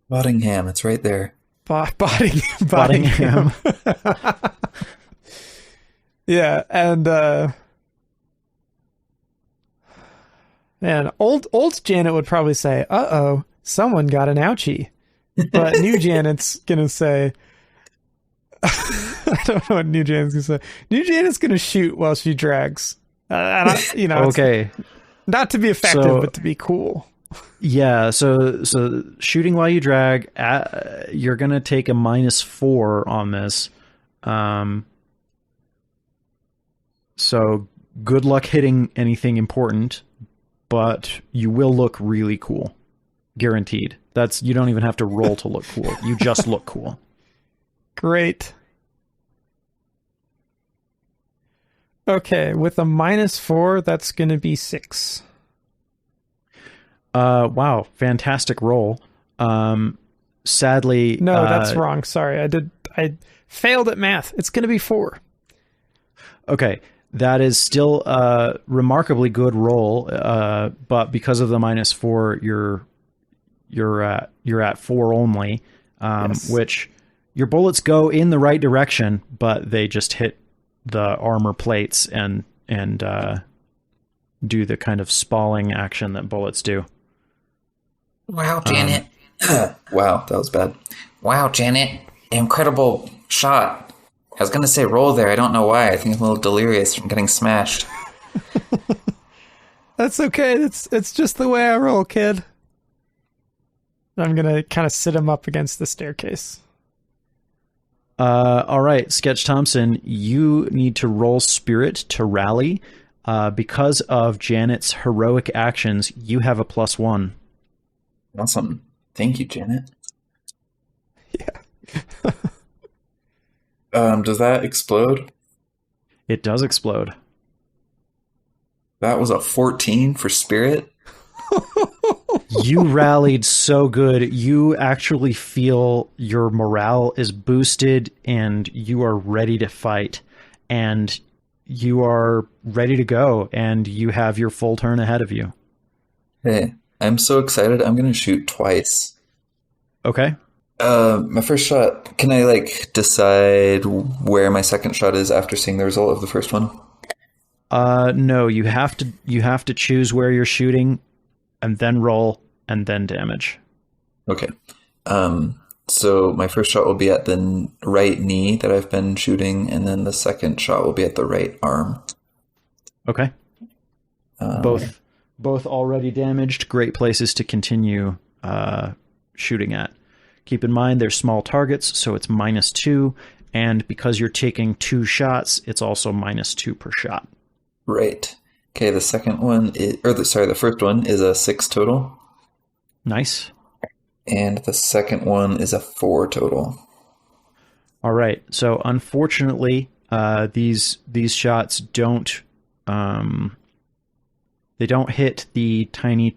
Bottingham, it's right there.
Bottingham. Yeah, and man, old Janet would probably say, "Uh-oh, someone got an ouchie." But new Janet's gonna say, I don't know what new Janet's gonna say. New Janet's gonna shoot while she drags.
Okay.
Not to be effective, but to be cool.
Yeah, so shooting while you drag, you're going to take a -4 on this. So good luck hitting anything important, but you will look really cool. Guaranteed. You don't even have to roll to look cool. You just look cool.
Great. Okay, with a -4, that's going to be 6.
Wow, fantastic roll. Sadly,
no, that's wrong. Sorry, I failed at math. It's going to be 4.
Okay, that is still a remarkably good roll, but because of the -4, you're at 4 only,
Yes.
which your bullets go in the right direction, but they just hit the armor plates and do the kind of spalling action that bullets do.
Wow, Janet. Wow, that was bad. Wow, Janet. Incredible shot. I was going to say roll there. I don't know why. I think I'm a little delirious from getting smashed.
That's okay. It's just the way I roll, kid. I'm going to kind of sit him up against the staircase.
All right, Sketch Thompson, you need to roll spirit to rally. Because of Janet's heroic actions, you have a +1.
Awesome. Thank you, Janet.
Yeah.
Does that explode?
It does explode.
That was a 14 for spirit.
You rallied so good. You actually feel your morale is boosted and you are ready to fight. And you are ready to go. And you have your full turn ahead of you.
Hey, I'm so excited. I'm going to shoot twice.
Okay.
My first shot, can I decide where my second shot is after seeing the result of the first one?
No, you have to choose where you're shooting and then roll and then damage.
Okay. So my first shot will be at the right knee that I've been shooting, and then the second shot will be at the right arm.
Okay. Both already damaged. Great places to continue shooting at. Keep in mind they're small targets, so it's -2, and because you're taking 2 shots, it's also -2 per shot.
Right. Okay, the second one is, the first one is a 6 total,
Nice.
and the second one is a 4 total.
All right. So unfortunately, these shots don't they don't hit the tiny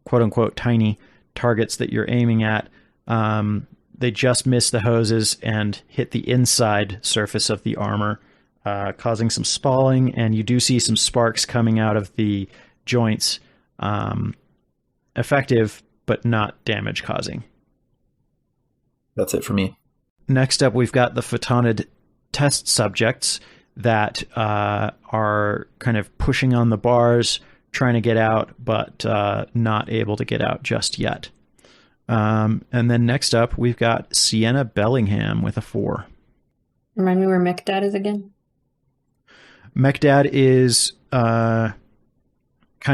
quote unquote tiny targets that you're aiming at. They just miss the hoses and hit the inside surface of the armor, causing some spalling, and you do see some sparks coming out of the joints. Effective, but not damage causing.
That's it for me.
Next up, we've got the photonid test subjects that are kind of pushing on the bars, trying to get out, but not able to get out just yet. And then next up, we've got Sienna Bellingham with a 4.
Remind me where Mechdad is again?
Mechdad is kind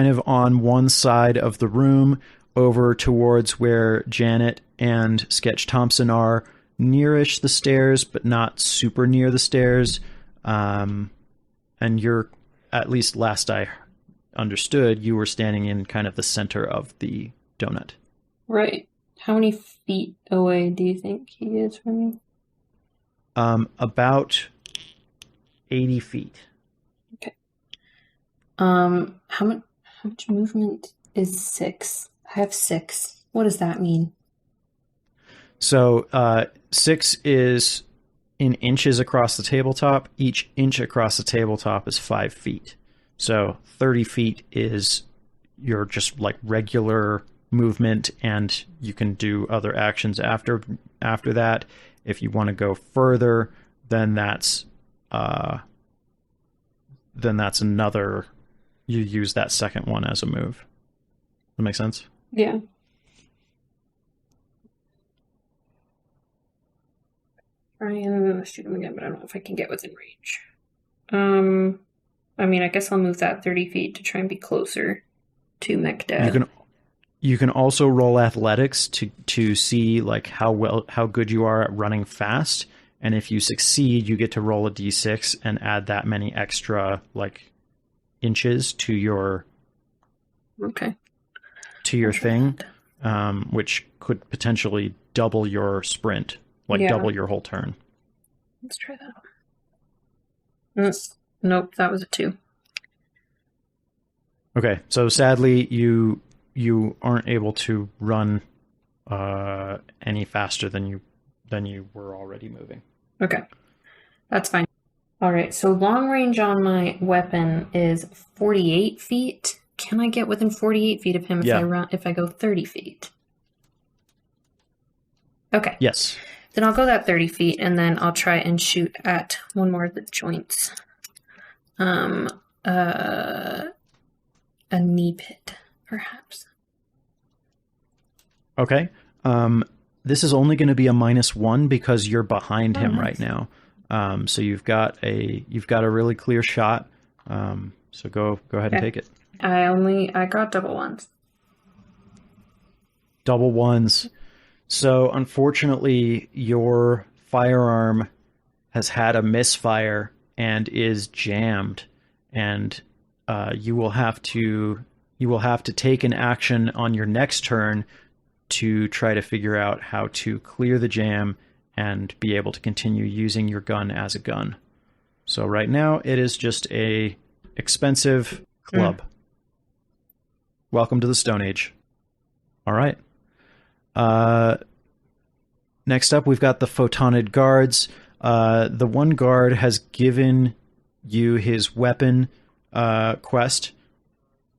of on one side of the room over towards where Janet and Sketch Thompson are, nearish the stairs, but not super near the stairs. And you're, at least last I understood, you were standing in kind of the center of the donut.
Right. How many feet away do you think he is from me?
About 80 feet.
Okay. How much movement is 6? I have 6. What does that mean?
So 6 is in inches across the tabletop. Each inch across the tabletop is 5 feet. So 30 feet is your just like regular movement, and you can do other actions after that. If you want to go further, then that's another. You use that second one as a move. Does that make sense?
Yeah. Try and shoot him again, but I don't know if I can get within range. I mean, I guess I'll move that 30 feet to try and be closer to Mechdad.
You can also roll athletics to see like how good you are at running fast, and if you succeed, you get to roll a d6 and add that many extra like inches to your thing, which could potentially double your sprint, double your whole turn.
Let's try that. Nope, that was a 2.
Okay, so sadly you aren't able to run any faster than you were already moving.
Okay, that's fine. All right, so long range on my weapon is 48 feet. Can I get within 48 feet of him if I go 30 feet? Okay.
Yes.
Then I'll go that 30 feet, and then I'll try and shoot at one more of the joints. A knee pit, perhaps.
Okay. This is only going to be a -1 because you're behind him
nice.
right now. So you've got a really clear shot. So go ahead and take it.
I got double ones.
Double ones. So unfortunately, your firearm has had a misfire and is jammed, and you will have to take an action on your next turn to try to figure out how to clear the jam and be able to continue using your gun as a gun. So right now it is just a expensive club. Welcome to the Stone Age. All right. Next up, we've got the photonid guards. The one guard has given you his weapon quest.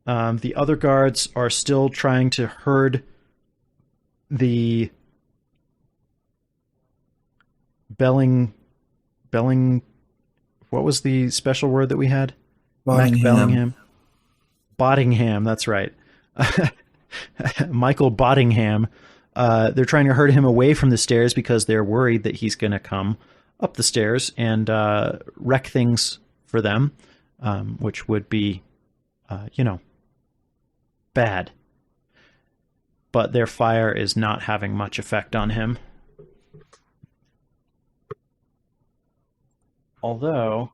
The other guards are still trying to herd the Belling. What was the special word that we had?
Bottingham.
Bellingham. Bottingham, that's right. Michael Bottingham. They're trying to herd him away from the stairs because they're worried that he's going to come up the stairs and wreck things for them, which would be, bad. But their fire is not having much effect on him. Although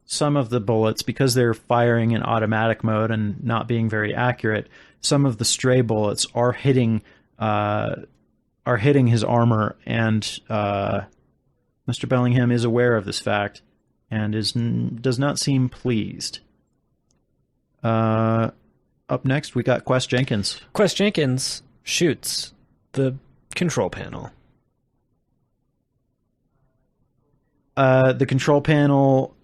some of the bullets, because they're firing in automatic mode and not being very accurate, some of the stray bullets are hitting his armor, and Mr. Bellingham is aware of this fact and does not seem pleased. Up next, we got Quest Jenkins.
Quest Jenkins shoots the control panel.
The control panel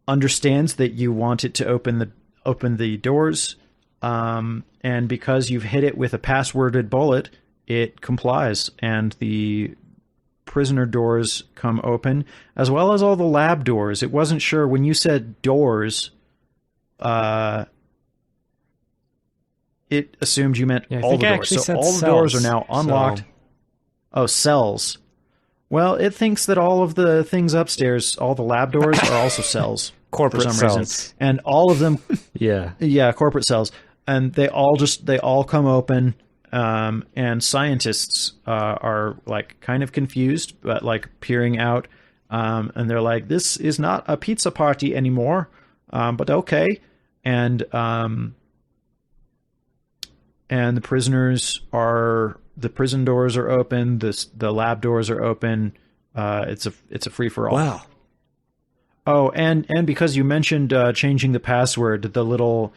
understands that you want it to open the doors, and because you've hit it with a passworded bullet, it complies, and the prisoner doors come open, as well as all the lab doors. It wasn't sure when you said doors. It assumed you meant all the doors. So all the doors are now unlocked.
So...
Oh, cells. Well, it thinks that all of the things upstairs, all the lab doors, are also cells.
Corporate
for some
cells.
reason. And all of them... Yeah, corporate cells. And they all come open, and scientists are like kind of confused, but like peering out, and they're like, this is not a pizza party anymore, but okay. And the prison doors are open, the lab doors are open. It's a free for all.
Wow.
Oh, and because you mentioned changing the password, the little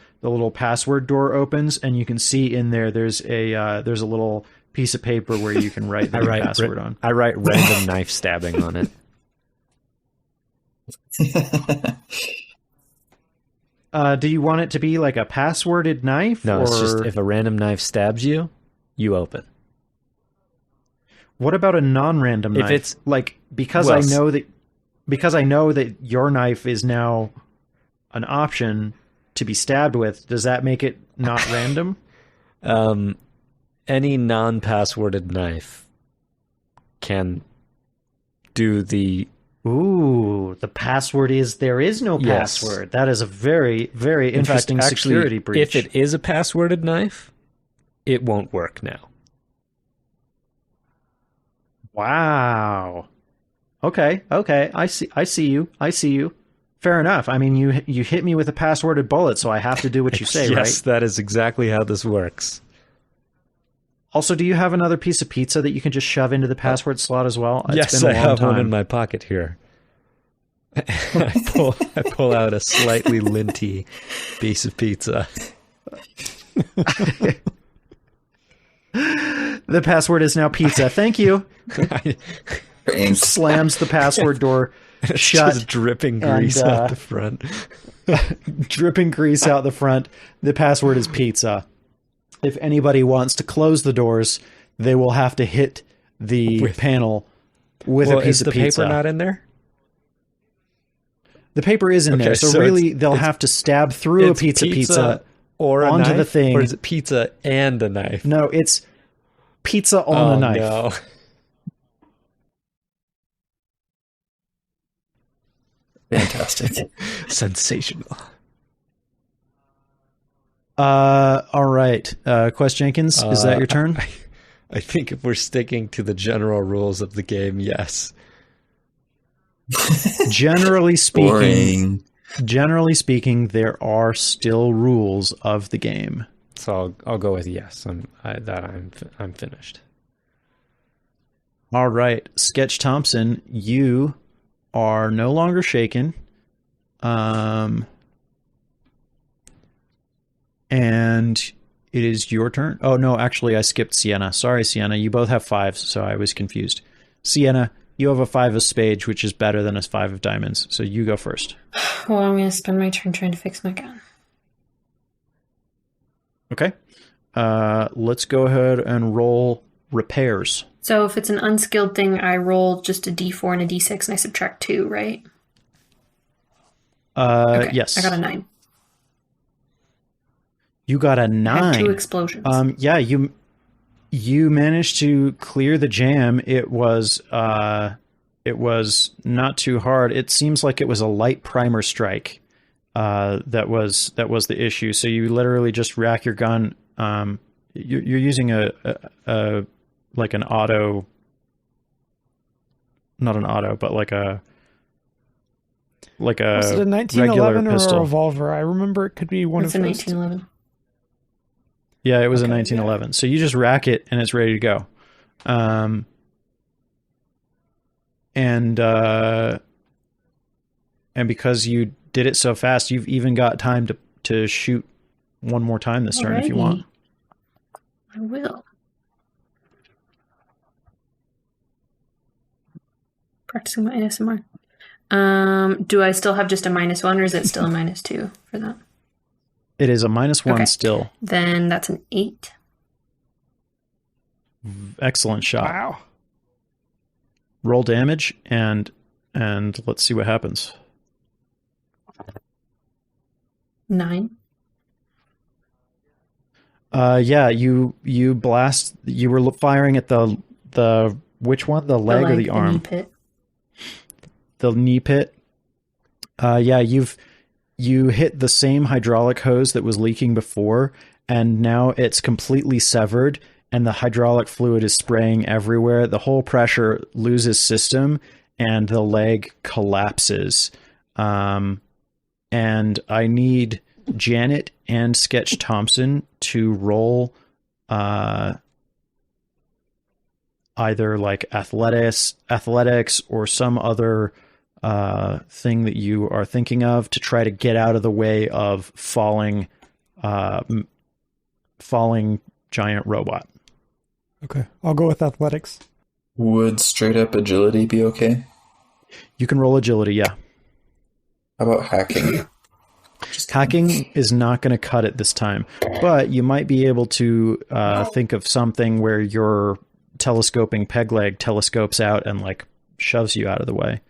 password door opens, and you can see in there there's a little piece of paper where you can write the password on.
I write random knife stabbing on it.
Do you want it to be like a passworded knife?
No,
or...
it's just if a random knife stabs you, you open.
What about a non-random knife?
If it's
like because I know that your knife is now an option to be stabbed with, does that make it not random?
Any non-passworded knife can do the...
Ooh, the password is there is no password. Yes. That is a very, very interesting security breach.
If it is a passworded knife, it won't work now.
Wow. Okay. I see you. Fair enough. I mean, you hit me with a passworded bullet, so I have to do what you say, right?
Yes, that is exactly how this works.
Also, do you have another piece of pizza that you can just shove into the password slot as well?
Yes, I have one in my pocket here. I pull out a slightly linty piece of pizza.
The password is now pizza. Thank you. Slams the password door shut.
Just dripping grease out the front.
Dripping grease out the front. The password is pizza. If anybody wants to close the doors, they will have to hit the panel with a piece of pizza.
Is the paper not in there?
The paper is in there, so really they'll have to stab through a pizza
or a
onto
knife?
the thing.
Or is it pizza and a knife?
No, it's pizza on a knife.
No.
Fantastic.
Sensational.
All right. Quest Jenkins, is that your turn?
I think if we're sticking to the general rules of the game, yes.
Generally
Boring.
speaking, there are still rules of the game.
So I'll go with yes. I'm finished.
All right, Sketch Thompson, you are no longer shaken. And it is your turn. Oh, no, actually, I skipped Sienna. Sorry, Sienna. You both have 5s, so I was confused. Sienna, you have a 5 of spades, which is better than a 5 of diamonds. So you go first.
Well, I'm going to spend my turn trying to fix my gun.
Okay. Let's go ahead and roll repairs.
So if it's an unskilled thing, I roll just a d4 and a d6 and I subtract 2, right? Okay,
Yes.
I got a 9.
You got a
I
9.
had 2 explosions.
Yeah, you managed to clear the jam. It was not too hard. It seems like it was a light primer strike. That was the issue. So you literally just rack your gun. You're using a like an auto, not an auto, but like a
Was it a 1911
regular
or
pistol.
a revolver? I remember it could be one
It's
of
a
those.
1911.
Yeah, it was
Okay,
a 1911. So you just rack it and it's ready to go. And because you did it so fast, you've even got time to shoot one more time this turn if you want.
I will. Practicing my ASMR. Do I still have just a -1 or is it still a -2 for that?
It is a -1
Okay.
still.
Then that's an 8.
Excellent shot.
Wow.
Roll damage and let's see what happens.
9.
Yeah, you blast. You were firing at the which one? The leg or the arm?
knee pit.
The knee pit. Yeah, you hit the same hydraulic hose that was leaking before, and now it's completely severed, and the hydraulic fluid is spraying everywhere. The whole pressure loses system, and the leg collapses. And I need Janet and Sketch Thompson to roll either like athletics or some other thing that you are thinking of to try to get out of the way of falling giant robot.
Okay, I'll go with athletics.
Would straight up agility be okay?
You can roll agility, yeah.
How about hacking?
Hacking is not going to cut it this time, but you might be able to think of something where your telescoping peg leg telescopes out and like shoves you out of the way.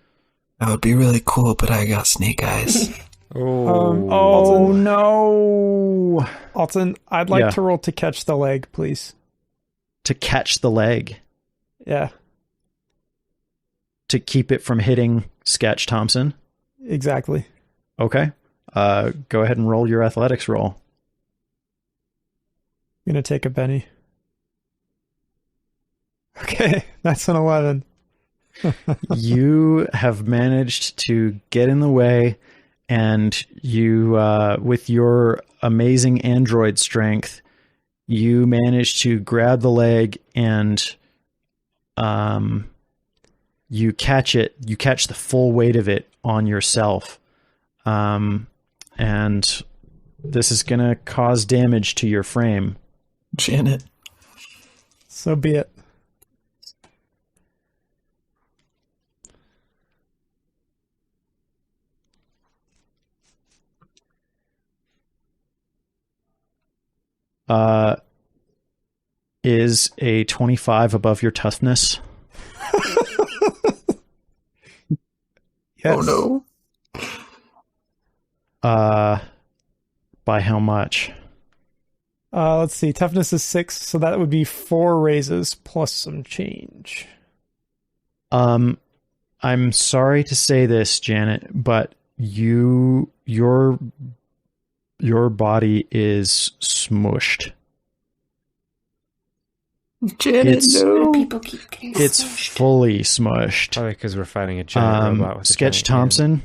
That would be really cool, but I got snake eyes.
Oh no!
Alton, I'd like
Yeah.
to roll to catch the leg, please.
To catch the leg,
Yeah,
to keep it from hitting Sketch Thompson.
exactly.
Okay. Go ahead and roll your athletics roll.
I'm gonna take a Benny. Okay, that's an 11.
You have managed to get in the way, and you, with your amazing android strength, you manage to grab the leg and you catch it. You catch the full weight of it on yourself. And this is going to cause damage to your frame.
Janet.
So be it.
Is a 25 above your toughness?
Yes.
Oh no.
By how much?
Let's see. Toughness is 6, so that would be 4 raises plus some change.
I'm sorry to say this, Janet, but your body is smushed.
Janet, no.
People keep getting
It's
smushed.
fully smushed.
Probably because we're fighting a giant robot with a
Sketch
giant hand.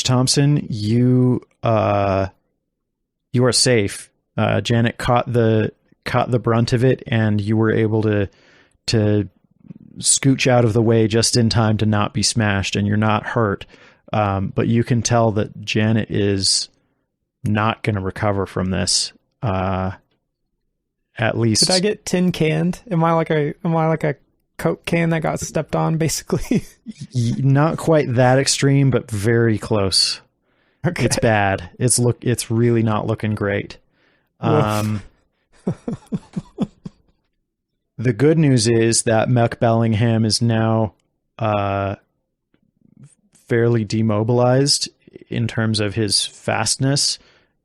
Thompson, you are safe. Janet caught the brunt of it, and you were able to scooch out of the way just in time to not be smashed, and you're not hurt. But you can tell that Janet is not going to recover from this. At least.
Did I get tin canned? Am I like a Coke can that got stepped on, basically?
Not quite that extreme, but very close.
Okay.
It's bad. It's really not looking great. The good news is that Mech Bellingham is now fairly demobilized in terms of his fastness,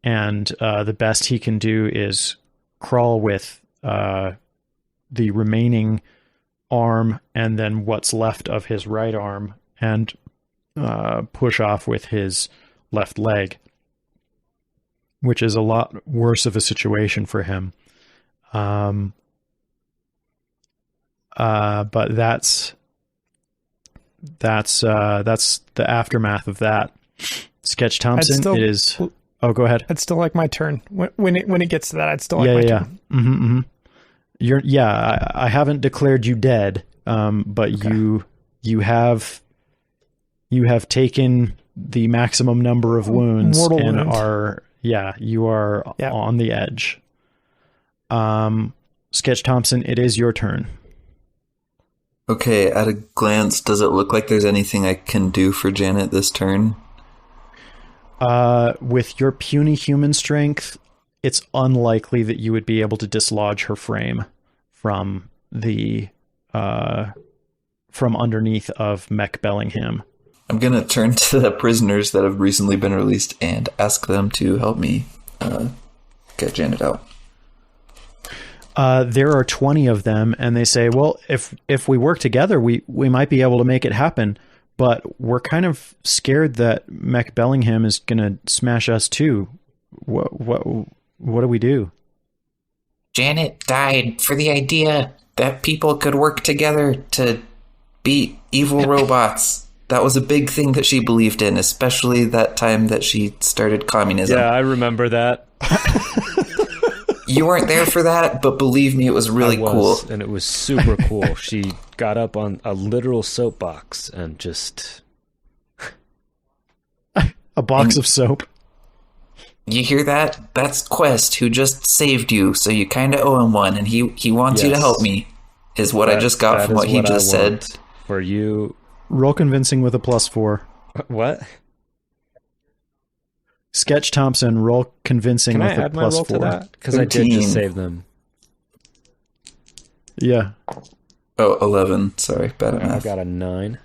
and the best he can do is crawl with the remaining arm and then what's left of his right arm, and push off with his left leg, which is a lot worse of a situation for him. But that's the aftermath of that. Sketch Thompson, it is. Oh, go ahead.
I'd still like my turn. When it gets to that, I'd still like my turn.
Mm-hmm. I haven't declared you dead, but okay. you have taken the maximum number of wounds and you are on the edge. Sketch Thompson, it is your turn.
Okay, at a glance, does it look like there's anything I can do for Janet this turn?
With your puny human strength, it's unlikely that you would be able to dislodge her frame from from underneath of Mech Bellingham.
I'm going to turn to the prisoners that have recently been released and ask them to help me get Janet out.
There are 20 of them, and they say, well, if we work together, we might be able to make it happen. But we're kind of scared that Mech Bellingham is going to smash us too. What do we do?
Janet died for the idea that people could work together to beat evil robots. That was a big thing that she believed in, especially that time that she started communism.
Yeah, I remember that.
You weren't there for that, but believe me, it was really cool.
And it was super cool. She got up on a literal soapbox and just...
a box of soap.
You hear that? That's Quest, who just saved you, so you kind of owe him one, and he wants you to help me, is what I just got from what he just said.
For you...
Roll convincing with a +4.
What?
Sketch Thompson, roll convincing with a +4.
Can I add my roll to that? Because I did just save them.
Yeah.
Oh, 11. Sorry, bad math.
I've got a 9.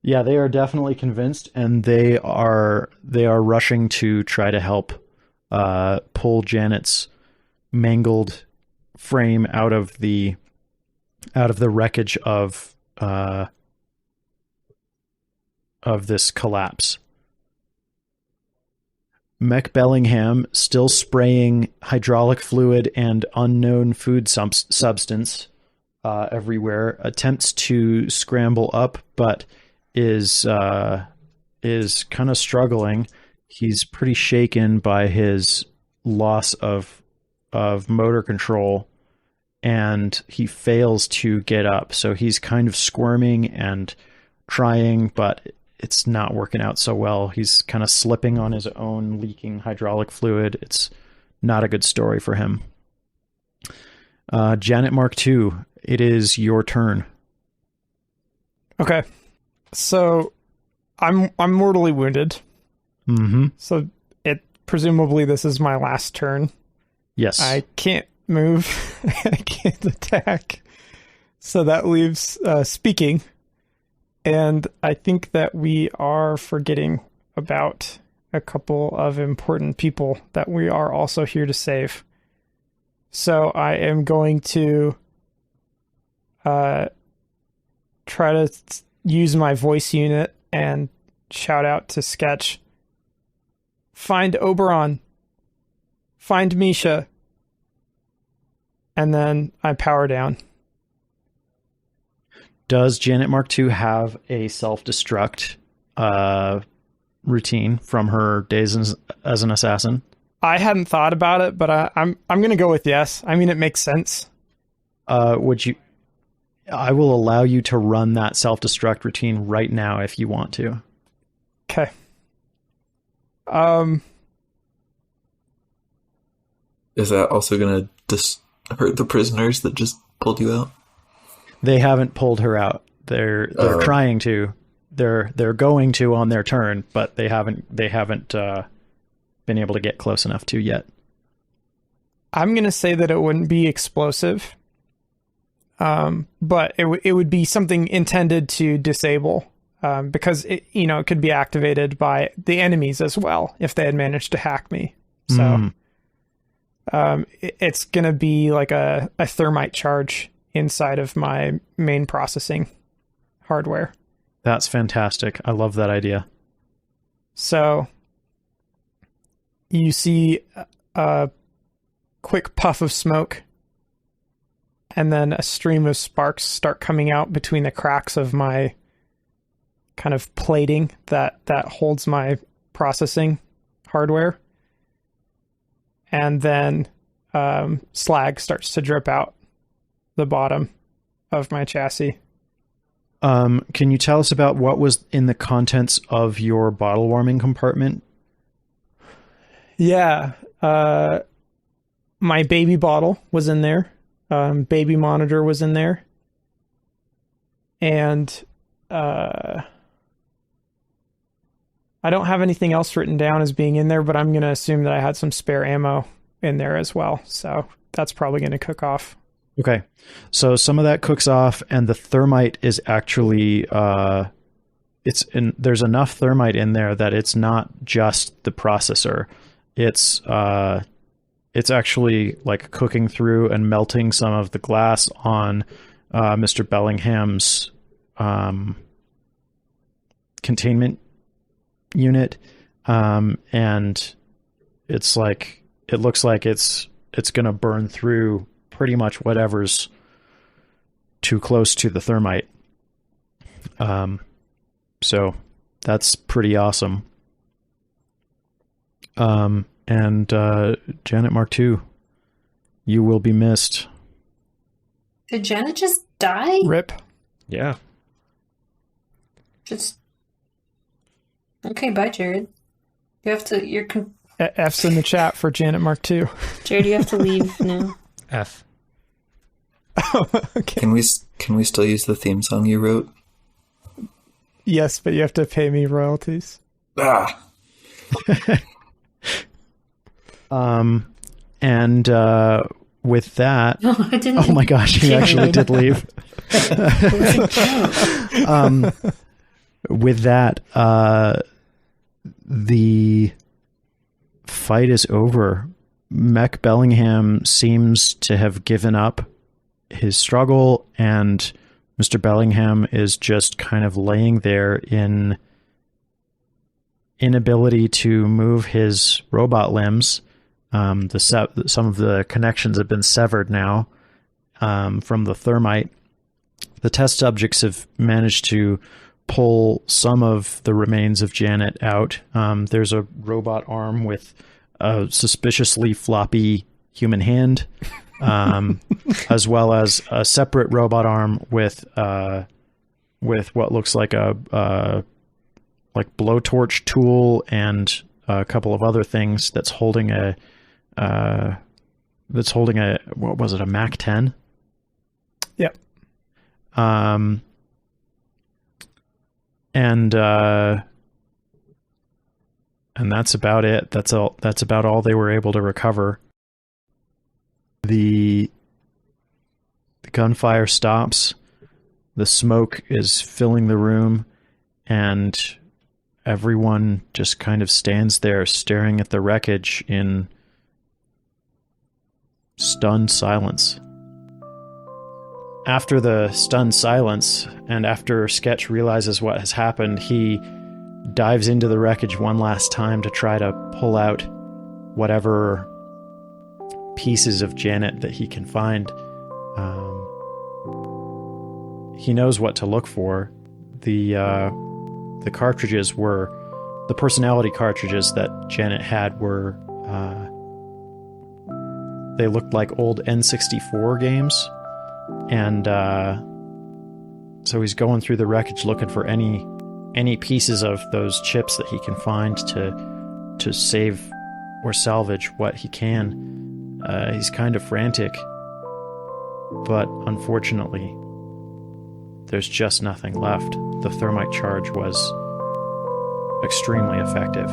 Yeah, they are definitely convinced, and they are rushing to try to help pull Janet's mangled frame out of the wreckage of this collapse. Mech Bellingham, still spraying hydraulic fluid and unknown food substance everywhere, attempts to scramble up, but is kind of struggling. He's pretty shaken by his loss of motor control, and he fails to get up. So he's kind of squirming and trying, but it's not working out so well. He's kind of slipping on his own leaking hydraulic fluid. It's not a good story for him. Janet Mark II, it is your turn.
Okay. So I'm mortally wounded.
Mm-hmm.
So presumably this is my last turn.
Yes.
I can't move. I can't attack. So that leaves speaking. And I think that we are forgetting about a couple of important people that we are also here to save. So I am going to try to use my voice unit and shout out to Sketch. Find Oberon. Find Misha. And then I power down.
Does Janet Mark II have a self-destruct routine from her days as an assassin?
I hadn't thought about it, but I'm going to go with yes. I mean, it makes sense.
Would you? I will allow you to run that self-destruct routine right now if you want to.
Okay.
Is that also going to hurt the prisoners that just pulled you out?
They haven't pulled her out. They're trying to. They're going to on their turn, but they haven't been able to get close enough to yet.
I'm going to say that it wouldn't be explosive, but it would be something intended to disable, because it could be activated by the enemies as well if they had managed to hack me. So it's going to be like a thermite charge inside of my main processing hardware.
That's fantastic. I love that idea.
So you see a quick puff of smoke, and then a stream of sparks start coming out between the cracks of my kind of plating that holds my processing hardware. And then slag starts to drip out the bottom of my chassis.
Can you tell us about what was in the contents of your bottle warming compartment?
Yeah. My baby bottle was in there. Baby monitor was in there. And I don't have anything else written down as being in there, but I'm going to assume that I had some spare ammo in there as well. So that's probably going to cook off.
Okay. So some of that cooks off, and the thermite is actually there's enough thermite in there that it's not just the processor. It's actually like cooking through and melting some of the glass on Mr. Bellingham's containment unit, and it looks like it's going to burn through pretty much whatever's too close to the thermite. So that's pretty awesome. And Janet Mark II, you will be missed.
Did Janet just die?
Rip.
Yeah.
Just okay. Bye, Jared. You have to.
F's in the chat for Janet Mark II.
Jared, you have to leave now.
F.
Okay.
Can we still use the theme song you wrote?
Yes, but you have to pay me royalties.
Ah.
And with that,
I didn't.
oh my gosh, you actually did leave. With that, the fight is over. Mech Bellingham seems to have given up his struggle, and Mr. Bellingham is just kind of laying there in inability to move his robot limbs. Some of the connections have been severed now from the thermite. The test subjects have managed to pull some of the remains of Janet out. There's a robot arm with a suspiciously floppy human hand, as well as a separate robot arm with what looks like a blowtorch tool and a couple of other things that's holding a what was it, a Mac 10?
Yep.
And that's about it. That's about all they were able to recover. The gunfire stops. The smoke is filling the room, and everyone just kind of stands there staring at the wreckage in stunned silence. After the stunned silence, and after Sketch realizes what has happened, he dives into the wreckage one last time to try to pull out whatever pieces of Janet that he can find. He knows what to look for. The cartridges were the personality cartridges that Janet had were they looked like old N64 games, and so he's going through the wreckage looking for any pieces of those chips that he can find to save or salvage what he can. He's kind of frantic, but unfortunately there's just nothing left. The thermite charge was extremely effective.